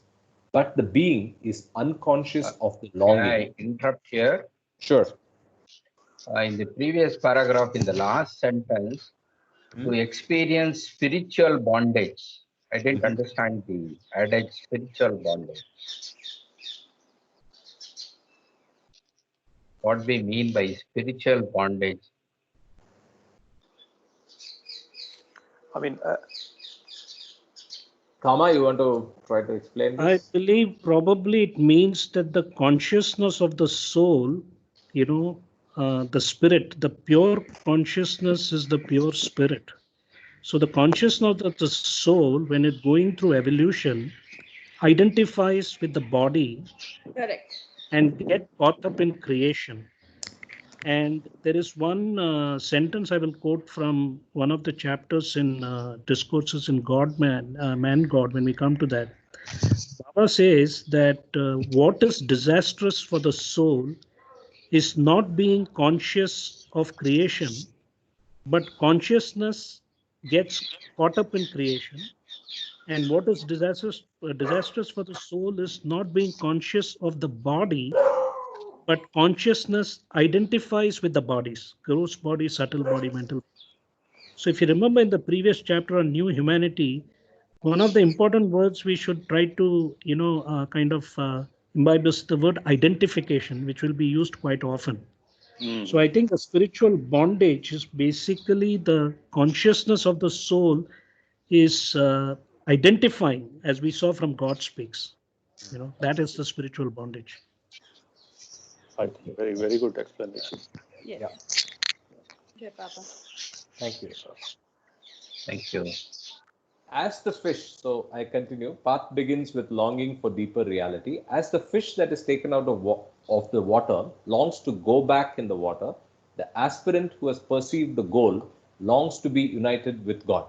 But the being is unconscious of the Can longing. I interrupt here? Sure. In the previous paragraph, in the last sentence, to experience spiritual bondage. I didn't understand the adage spiritual bondage. What we mean by spiritual bondage? I mean, Kama, you want to try to explain I this? believe probably it means that the consciousness of the soul, the spirit, the pure consciousness is the pure spirit. So the consciousness of the soul, when it going through evolution, identifies with the body Correct. and get caught up in creation. And there is one sentence I will quote from one of the chapters in Discourses in Man, God, when we come to that. Baba says that what is disastrous for the soul is not being conscious of creation, but consciousness gets caught up in creation. And what is disastrous for the soul is not being conscious of the body, but consciousness identifies with the bodies, gross body, subtle body, mental. So if you remember in the previous chapter on new humanity, one of the important words we should try to, imbibe is the word identification, which will be used quite often. So I think the spiritual bondage is basically the consciousness of the soul is identifying, as we saw from God Speaks. That is the spiritual bondage. I think very, very good explanation. Yes. Yeah. Jai Baba. Thank you. Thank you. As the fish, so I continue, path begins with longing for deeper reality. As the fish that is taken out of the water longs to go back in the water, the aspirant who has perceived the goal longs to be united with God.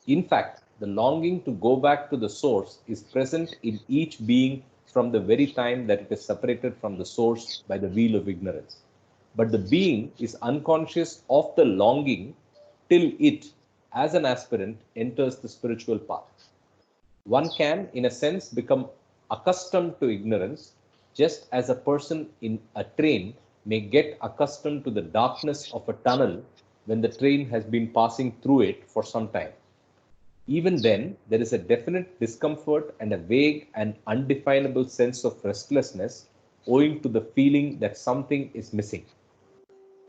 In fact, the longing to go back to the source is present in each being from the very time that it is separated from the source by the wheel of ignorance. but the being is unconscious of the longing till it, as an aspirant, enters the spiritual path. One can, in a sense, become accustomed to ignorance, just as a person in a train may get accustomed to the darkness of a tunnel when the train has been passing through it for some time. Even then, there is a definite discomfort and a vague and undefinable sense of restlessness owing to the feeling that something is missing.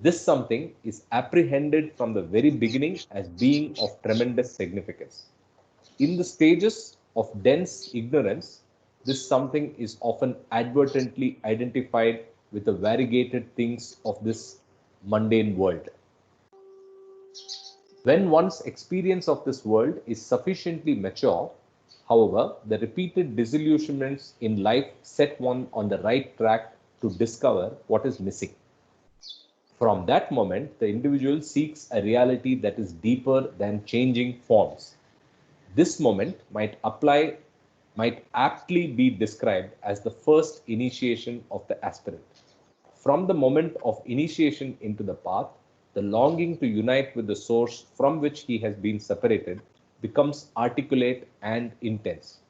This something is apprehended from the very beginning as being of tremendous significance. In the stages of dense ignorance, this something is often advertently identified with the variegated things of this mundane world. When one's experience of this world is sufficiently mature, however, the repeated disillusionments in life set one on the right track to discover what is missing. From that moment, the individual seeks a reality that is deeper than changing forms. This moment might aptly be described as the first initiation of the aspirant. From the moment of initiation into the path, the longing to unite with the source from which he has been separated becomes articulate and intense.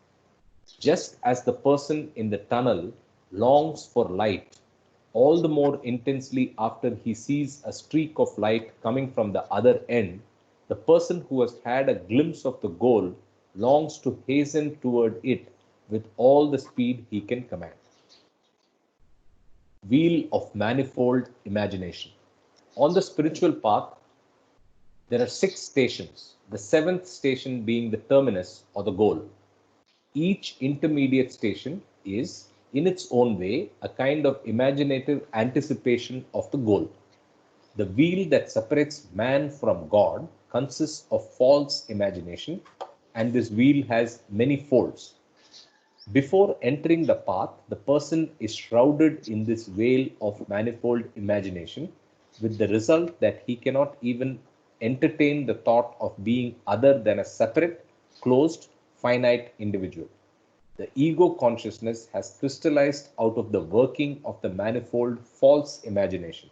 Just as the person in the tunnel longs for light, all the more intensely after he sees a streak of light coming from the other end, the person who has had a glimpse of the goal longs to hasten toward it with all the speed he can command. Wheel of manifold imagination. On the spiritual path, there are 6 stations, the 7th station being the terminus or the goal. Each intermediate station is, in its own way, a kind of imaginative anticipation of the goal. The wheel that separates man from God consists of false imagination, and this wheel has many folds. Before entering the path, the person is shrouded in this veil of manifold imagination, with the result that he cannot even entertain the thought of being other than a separate, closed, finite individual. The ego consciousness has crystallized out of the working of the manifold false imagination,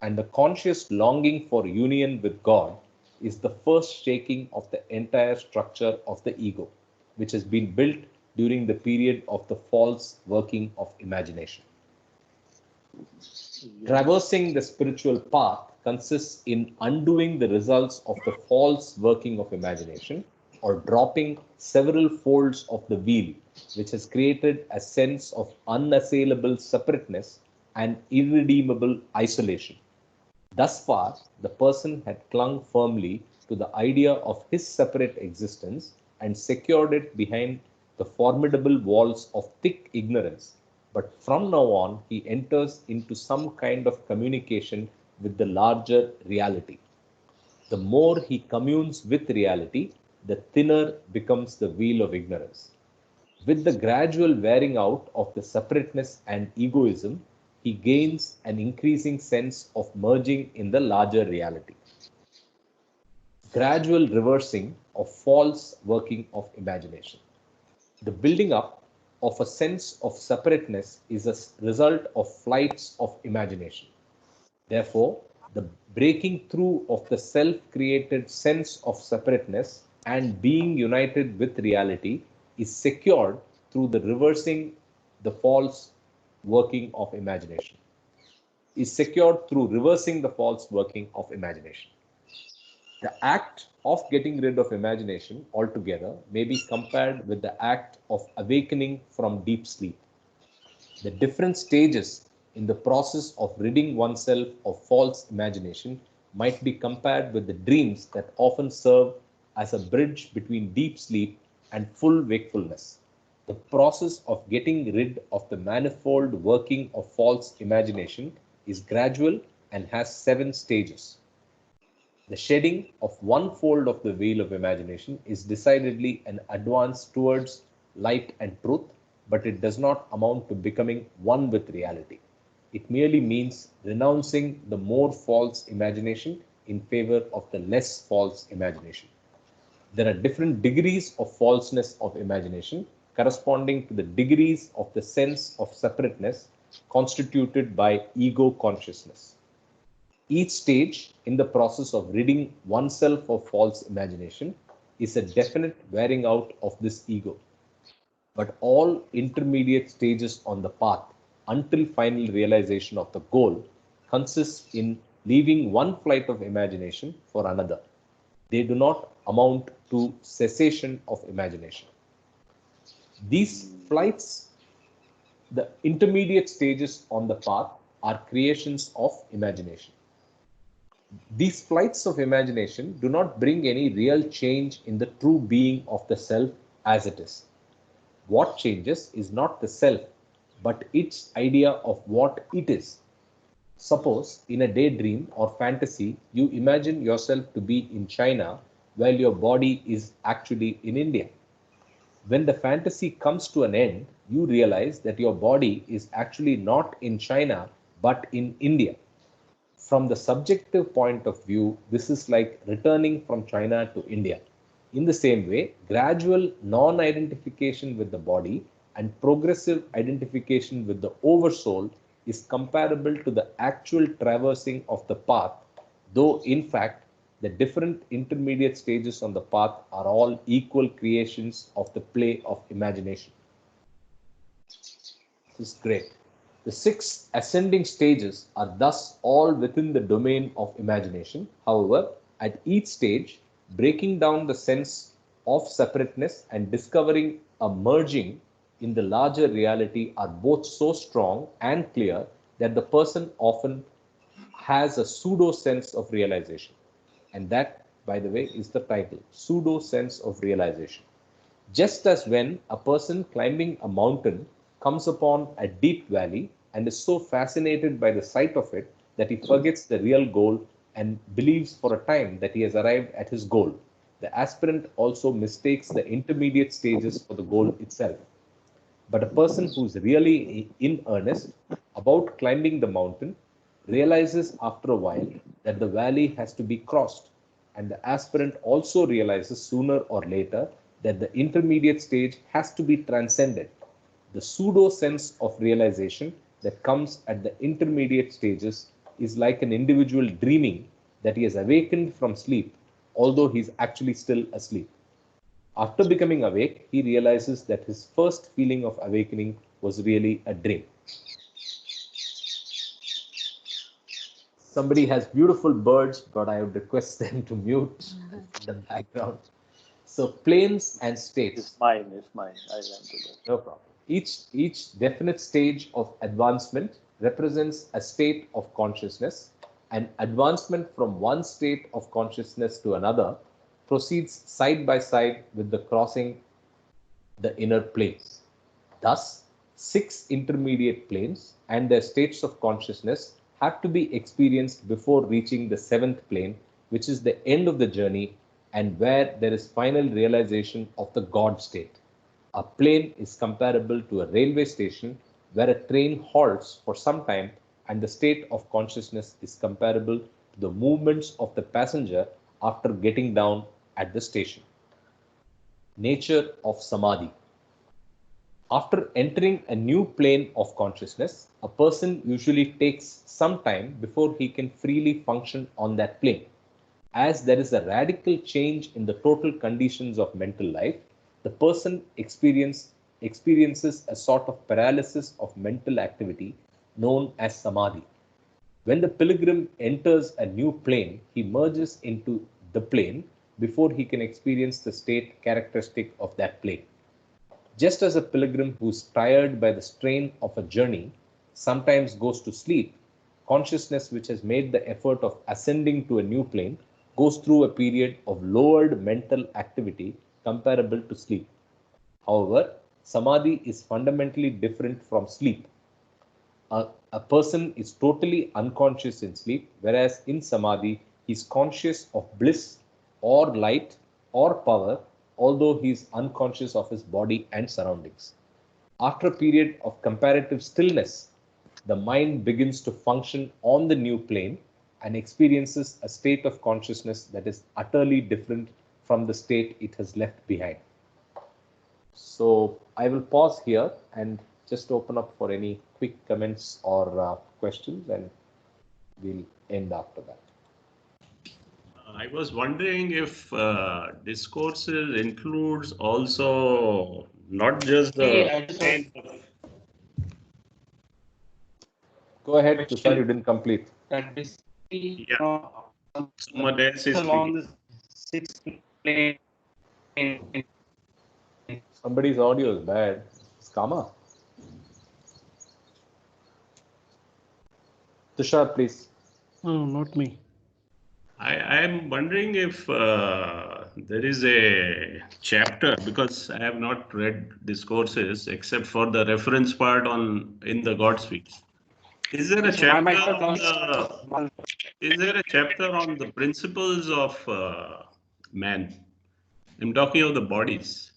and the conscious longing for union with God is the first shaking of the entire structure of the ego, which has been built during the period of the false working of imagination. Traversing the spiritual path consists in undoing the results of the false working of imagination, or dropping several folds of the wheel, which has created a sense of unassailable separateness and irredeemable isolation. Thus far, the person had clung firmly to the idea of his separate existence and secured it behind the formidable walls of thick ignorance. But from now on, he enters into some kind of communication with the larger reality. The more he communes with reality, the thinner becomes the veil of ignorance. With the gradual wearing out of the separateness and egoism, he gains an increasing sense of merging in the larger reality. Gradual reversing of false working of imagination. The building up of a sense of separateness is a result of flights of imagination. Therefore, the breaking through of the self-created sense of separateness and being united with reality is secured through the reversing the false working of imagination. Is secured through reversing the false working of imagination. The act of getting rid of imagination altogether may be compared with the act of awakening from deep sleep. The different stages in the process of ridding oneself of false imagination might be compared with the dreams that often serve as a bridge between deep sleep and full wakefulness. The process of getting rid of the manifold working of false imagination is gradual and has 7 stages. The shedding of one fold of the veil of imagination is decidedly an advance towards light and truth, but it does not amount to becoming one with reality. It merely means renouncing the more false imagination in favor of the less false imagination. There are different degrees of falseness of imagination corresponding to the degrees of the sense of separateness constituted by ego consciousness. Each stage in the process of ridding oneself of false imagination is a definite wearing out of this ego. But all intermediate stages on the path until final realization of the goal consists in leaving one flight of imagination for another. They do not amount to cessation of imagination. These flights, the intermediate stages on the path, are creations of imagination. These flights of imagination do not bring any real change in the true being of the self as it is. What changes is not the self, but its idea of what it is. Suppose in a daydream or fantasy, you imagine yourself to be in China while your body is actually in India. When the fantasy comes to an end, you realize that your body is actually not in China but in India. From the subjective point of view, this is like returning from China to India. In the same way, gradual non identification with the body and progressive identification with the oversoul is comparable to the actual traversing of the path, though in fact, the different intermediate stages on the path are all equal creations of the play of imagination. This is great. The 6 ascending stages are thus all within the domain of imagination. However, at each stage, breaking down the sense of separateness and discovering a merging in the larger reality are both so strong and clear that the person often has a pseudo sense of realization. And that, by the way, is the title, pseudo sense of realization. Just as when a person climbing a mountain comes upon a deep valley and is so fascinated by the sight of it that he forgets the real goal and believes for a time that he has arrived at his goal, the aspirant also mistakes the intermediate stages for the goal itself. But a person who's really in earnest about climbing the mountain realizes after a while that the valley has to be crossed, and the aspirant also realizes sooner or later that the intermediate stage has to be transcended. The pseudo sense of realization that comes at the intermediate stages is like an individual dreaming that he has awakened from sleep, although he is actually still asleep. After becoming awake, he realizes that his first feeling of awakening was really a dream. Somebody has beautiful birds, but I would request them to mute the background. So planes and states. It's mine. I ran to that. No problem. Each definite stage of advancement represents a state of consciousness, and advancement from one state of consciousness to another proceeds side by side with the crossing the inner planes. Thus, 6 intermediate planes and their states of consciousness have to be experienced before reaching the 7th plane, which is the end of the journey and where there is final realization of the God state. A plane is comparable to a railway station where a train halts for some time, and the state of consciousness is comparable to the movements of the passenger after getting down at the station. Nature of Samadhi. After entering a new plane of consciousness, a person usually takes some time before he can freely function on that plane. As there is a radical change in the total conditions of mental life, the person experiences a sort of paralysis of mental activity known as samadhi. When the pilgrim enters a new plane, he merges into the plane before he can experience the state characteristic of that plane. Just as a pilgrim who's tired by the strain of a journey sometimes goes to sleep, consciousness which has made the effort of ascending to a new plane goes through a period of lowered mental activity comparable to sleep. However, samadhi is fundamentally different from sleep. A person is totally unconscious in sleep, whereas in samadhi, he is conscious of bliss or light or power, although he is unconscious of his body and surroundings. After a period of comparative stillness, the mind begins to function on the new plane and experiences a state of consciousness that is utterly different from the state it has left behind. So I will pause here and just open up for any quick comments or questions, and we'll end after that. I was wondering if discourses includes also not just Hey, the I just have Go ahead, question. Tushar, you didn't complete. that basically, Yeah. Someone else is along speaking. the sixth plane. Somebody's audio is bad. It's Kama. Tushar, please. No, not me. I am wondering if there is a chapter, because I have not read discourses except for the reference part on in the God Speaks. Is there a So I might chapter have on the principles of man? I'm talking of the bodies.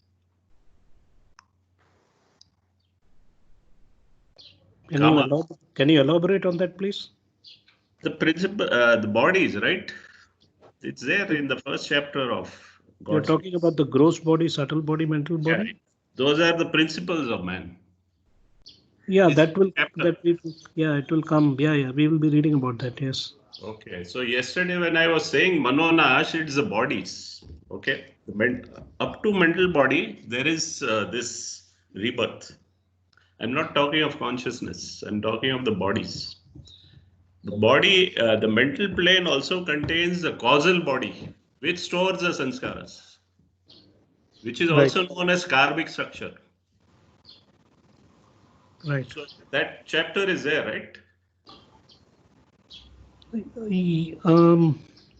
Can you elaborate on that, please? The principle, the bodies, right? It's there in the first chapter of God. You're talking about the gross body, subtle body, mental body? Yeah, those are the principles of man. Yeah, This that will, chapter. it will come. Yeah, we will be reading about that, yes. Okay, so yesterday when I was saying Manonash, it's the bodies. Okay, up to mental body, there is this rebirth. I'm not talking of consciousness, I'm talking of the bodies. The body, the mental plane also contains the causal body, which stores the sanskaras, which is also known as karmic structure. Right. So that chapter is there, right?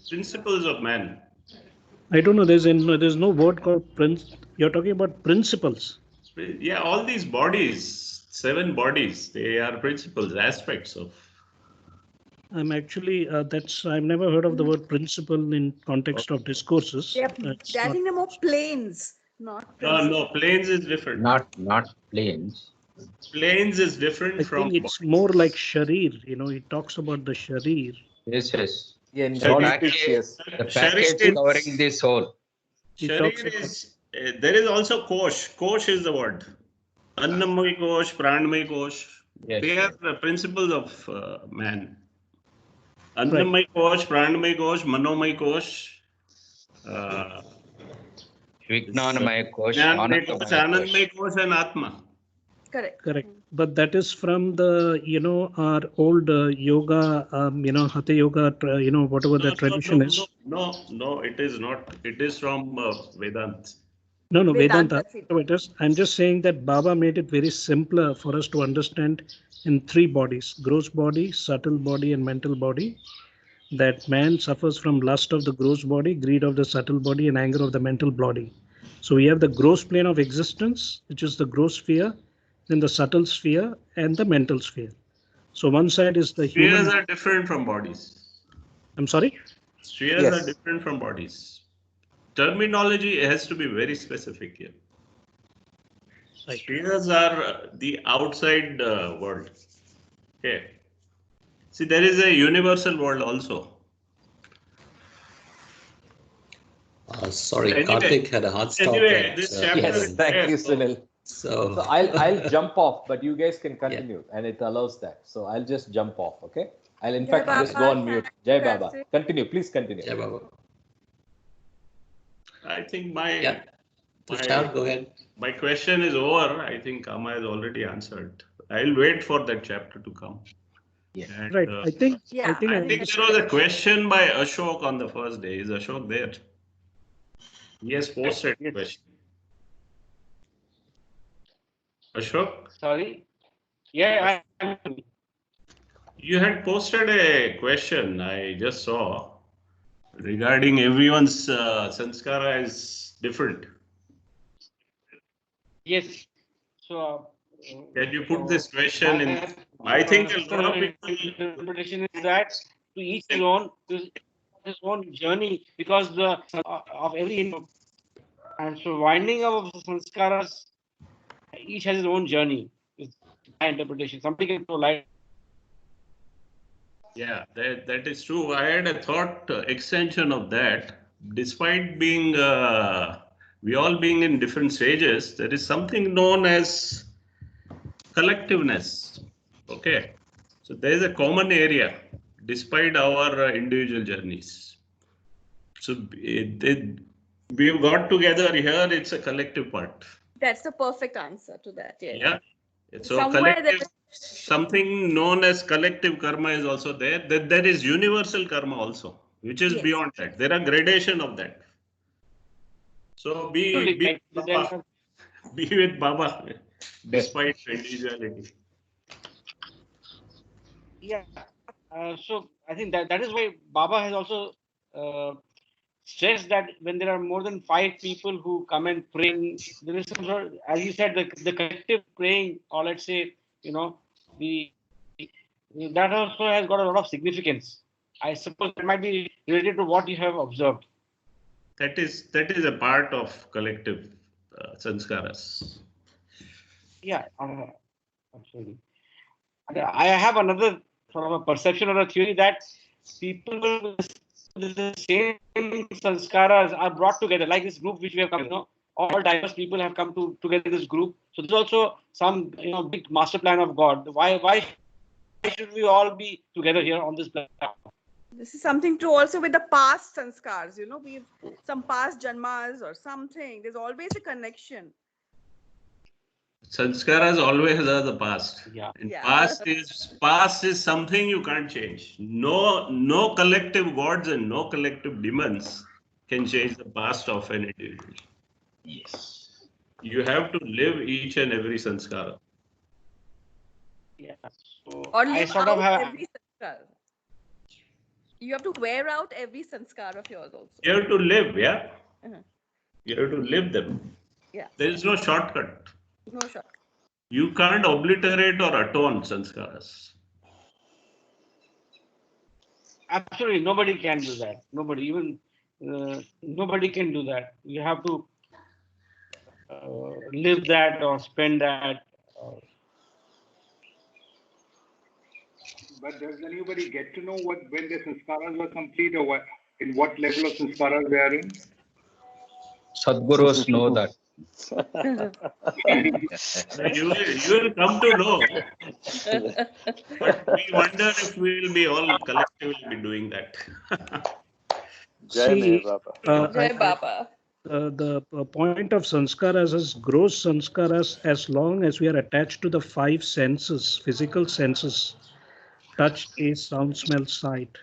Principles of man. I don't know. There's no word called prince. You're talking about principles. Yeah, all these bodies, 7 bodies, they are principles, aspects of. I'm actually I've never heard of the word principle in context of discourses. Yeah, I think they're more planes, not principles. No, planes is different. Not planes. Planes is different I from. think it's more like sharir. It talks about the sharir. Yes. Yeah, in The God package, Speaks, yes. the package covering the soul. Sharir is, there is also kosh. Kosh is the word. Annamay kosh, pranamay kosh. Yes, They are yes. the principles of man. Annamay kosh, pranamay kosh, manomay kosh. Vijnanamaya kosh, Jnanamay kosh, Anandamaya kosh. Anandmay kosh and Atma. Correct. But that is from the, our old yoga, Hatha yoga, whatever the tradition is. No, it is not. It is from Vedanta. No, Vedanta. I'm just saying that Baba made it very simpler for us to understand in 3 bodies: gross body, subtle body, and mental body. That man suffers from lust of the gross body, greed of the subtle body, and anger of the mental body. So we have the gross plane of existence, which is the gross sphere, then the subtle sphere, and the mental sphere. So one side is the human. Spheres are different from bodies. I'm sorry? Spheres are different from bodies. Terminology has to be very specific here. Right. Spheres are the outside world. Okay. See, there is a universal world also. Sorry, Karthik had a hard stop. This chapter yes, thank you, Sunil. So I'll jump off, but you guys can continue, and it allows that. So I'll just jump off, okay? I'll in fact just go on mute. Jai Baba. Continue, please continue. Jai Baba. I think go ahead. My question is over. I think Kama has already answered. I'll wait for that chapter to come. Yeah. And, Right. I think there was a question by Ashok on the first day. Is Ashok there? He has posted a question. Ashok? Sorry. Yeah, You had posted a question I just saw regarding everyone's sanskara is different. Yes. So. Can you put this question in? I think a lot of people. Interpretation is that to each his own journey, because of every and so winding up of the sanskaras, each has his own journey. Is my interpretation. Somebody can throw light. Yeah, that is true. I had a thought extension of that. Despite being we all being in different stages, there is something known as collectiveness. Okay, so there is a common area. despite our individual journeys. So we've got together here, it's a collective part. That's the perfect answer to that. Yes. Yeah. So Somewhere collective, something known as collective karma is also there. That there is universal karma also, which is Yes. beyond that. There are gradation of that. So be Baba, be with Baba, despite individuality. Yeah. So I think that is why Baba has also stressed that when there are more than 5 people who come and praying, there is some sort of, as you said, the collective praying, or let's say, the that also has got a lot of significance. I suppose that might be related to what you have observed. That is a part of collective sanskaras. Yeah, absolutely. I have another sort of a perception or a theory that people with the same sanskaras are brought together, like this group which we have come, all diverse people have come together in this group. So there's also some, big master plan of God. Why should we all be together here on this platform? This is something to also with the past sanskars, we've some past janmas or something. There's always a connection. Sanskaras always are the past. Yeah. And Yeah. past is something you can't change. No collective gods and no collective demons can change the past of an individual. Yes. You have to live each and every sanskara. Yeah. So Or I live sort out of have. every sanskar. You have to wear out every sanskar of yours also. You have to live, yeah. Uh-huh. You have to live them. Yeah. There is no shortcut. No shortcut. You can't obliterate or atone sanskaras. Absolutely, nobody can do that. Nobody, even nobody can do that. You have to live that or spend that. But does anybody get to know when the sanskaras were complete, or in what level of sanskaras they are in? Sadgurus know that. You will come to know. But we wonder if we will be all collectively be doing that. See, Jai Baba. The point of sanskaras is gross sanskaras as long as we are attached to the 5 senses, physical senses, touch, taste, sound, smell, sight.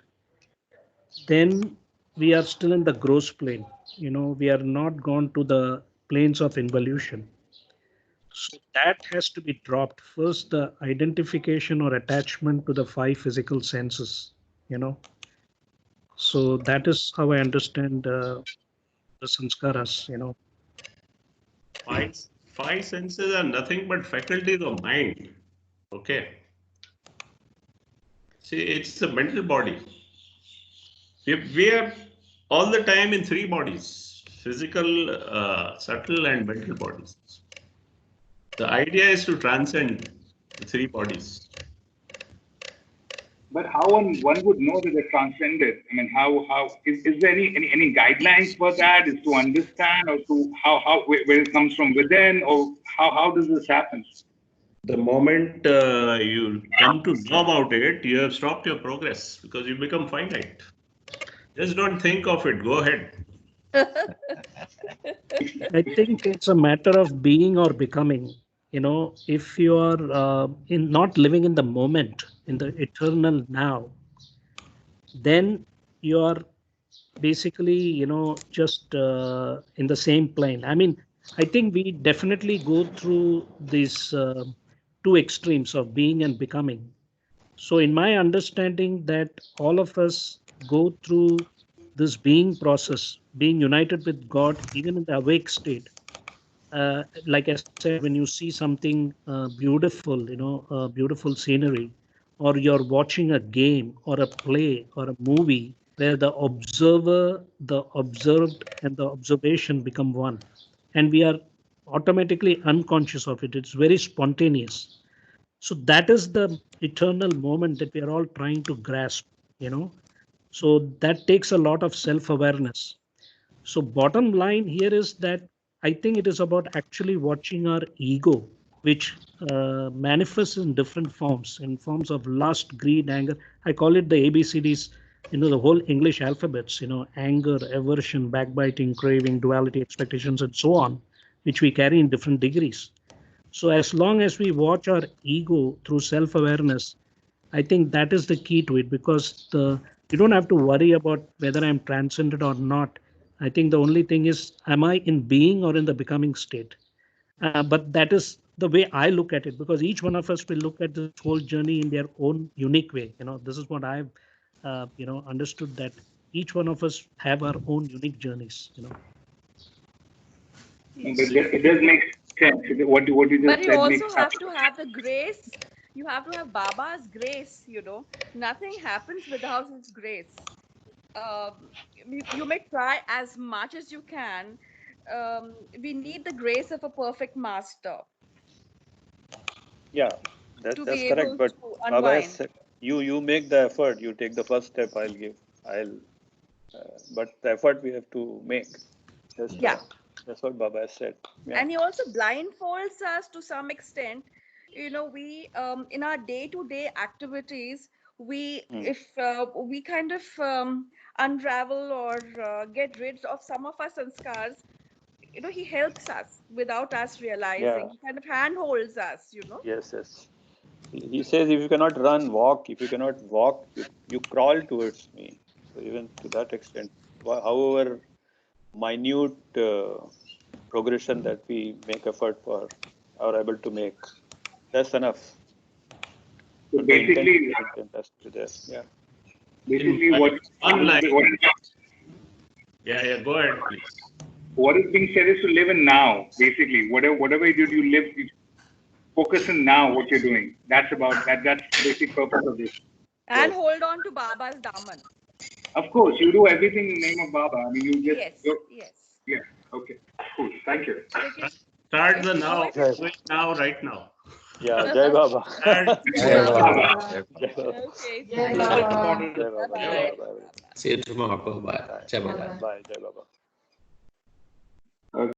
Then we are still in the gross plane. We are not gone to the planes of involution. So that has to be dropped. First, the identification or attachment to the 5 physical senses. So that is how I understand the sanskaras. Five senses are nothing but faculties of mind. Okay. See, it's a mental body. We are all the time in 3 bodies: physical, subtle, and mental bodies. The idea is to transcend the 3 bodies. But how one would know that they're transcended? I mean, how is there any guidelines for that? Is to understand, or to how where it comes from within, or how does this happen? The moment you come to know about it, you have stopped your progress because you become finite. Just don't think of it. Go ahead. I think it's a matter of being or becoming. If you are in not living in the moment, in the eternal now, then you are basically, just in the same plane. I mean, I think we definitely go through these 2 extremes of being and becoming. So, in my understanding, that all of us go through this being process, being united with God, even in the awake state. Like I said, when you see something beautiful, beautiful scenery, or you're watching a game or a play or a movie where the observer, the observed, and the observation become one. And we are automatically unconscious of it. It's very spontaneous. So that is the eternal moment that we are all trying to grasp, So that takes a lot of self-awareness. So bottom line here is that I think it is about actually watching our ego which manifests in different forms, in forms of lust, greed, anger. I call it the ABCDs, the whole English alphabets, anger, aversion, backbiting, craving, duality, expectations, and so on, which we carry in different degrees. So as long as we watch our ego through self-awareness, I think that is the key to it, because you don't have to worry about whether I'm transcended or not. I think the only thing is, am I in being or in the becoming state? But that is the way I look at it, because each one of us will look at this whole journey in their own unique way. This is what I've, understood, that each one of us have our own unique journeys. It does make sense. What you But just you said also makes have to have the grace. You have to have Baba's grace. Nothing happens without his grace. You may try as much as you can. We need the grace of a perfect master Yeah, to that's be correct. able But to Baba has unwind. said, you make the effort. You take the first step. But the effort we have to make. Yeah. That's what Baba has said. Yeah. And he also blindfolds us to some extent. We in our day-to-day activities, if we kind of unravel or get rid of some of our sanskars, he helps us without us realizing. Yeah. He kind of handholds us. Yes. Yes. He says, if you cannot run, walk. If you cannot walk, you crawl towards me. So even to that extent, however minute progression that we make effort for, are able to make, that's enough. So But the basically, intent has to be there. Yeah. basically Yeah, go ahead, please. what is being said is to live in now. Basically, whatever you do, you focus in now what you're doing. That's about that. That's the basic purpose of this. And hold on to Baba's daman. Of course, you do everything in the name of Baba. I mean, you just Yes. yeah. Okay, cool. Thank you. Start If the you do now, it, do it now, right now. Yeah, Jai Baba. Jai Baba. Jai Baba. okay. Jai Thank Baba. you. Jai Baba. Bye-bye. Jai Baba. See you tomorrow. Bye. Jai Baba. Bye. Jai Baba.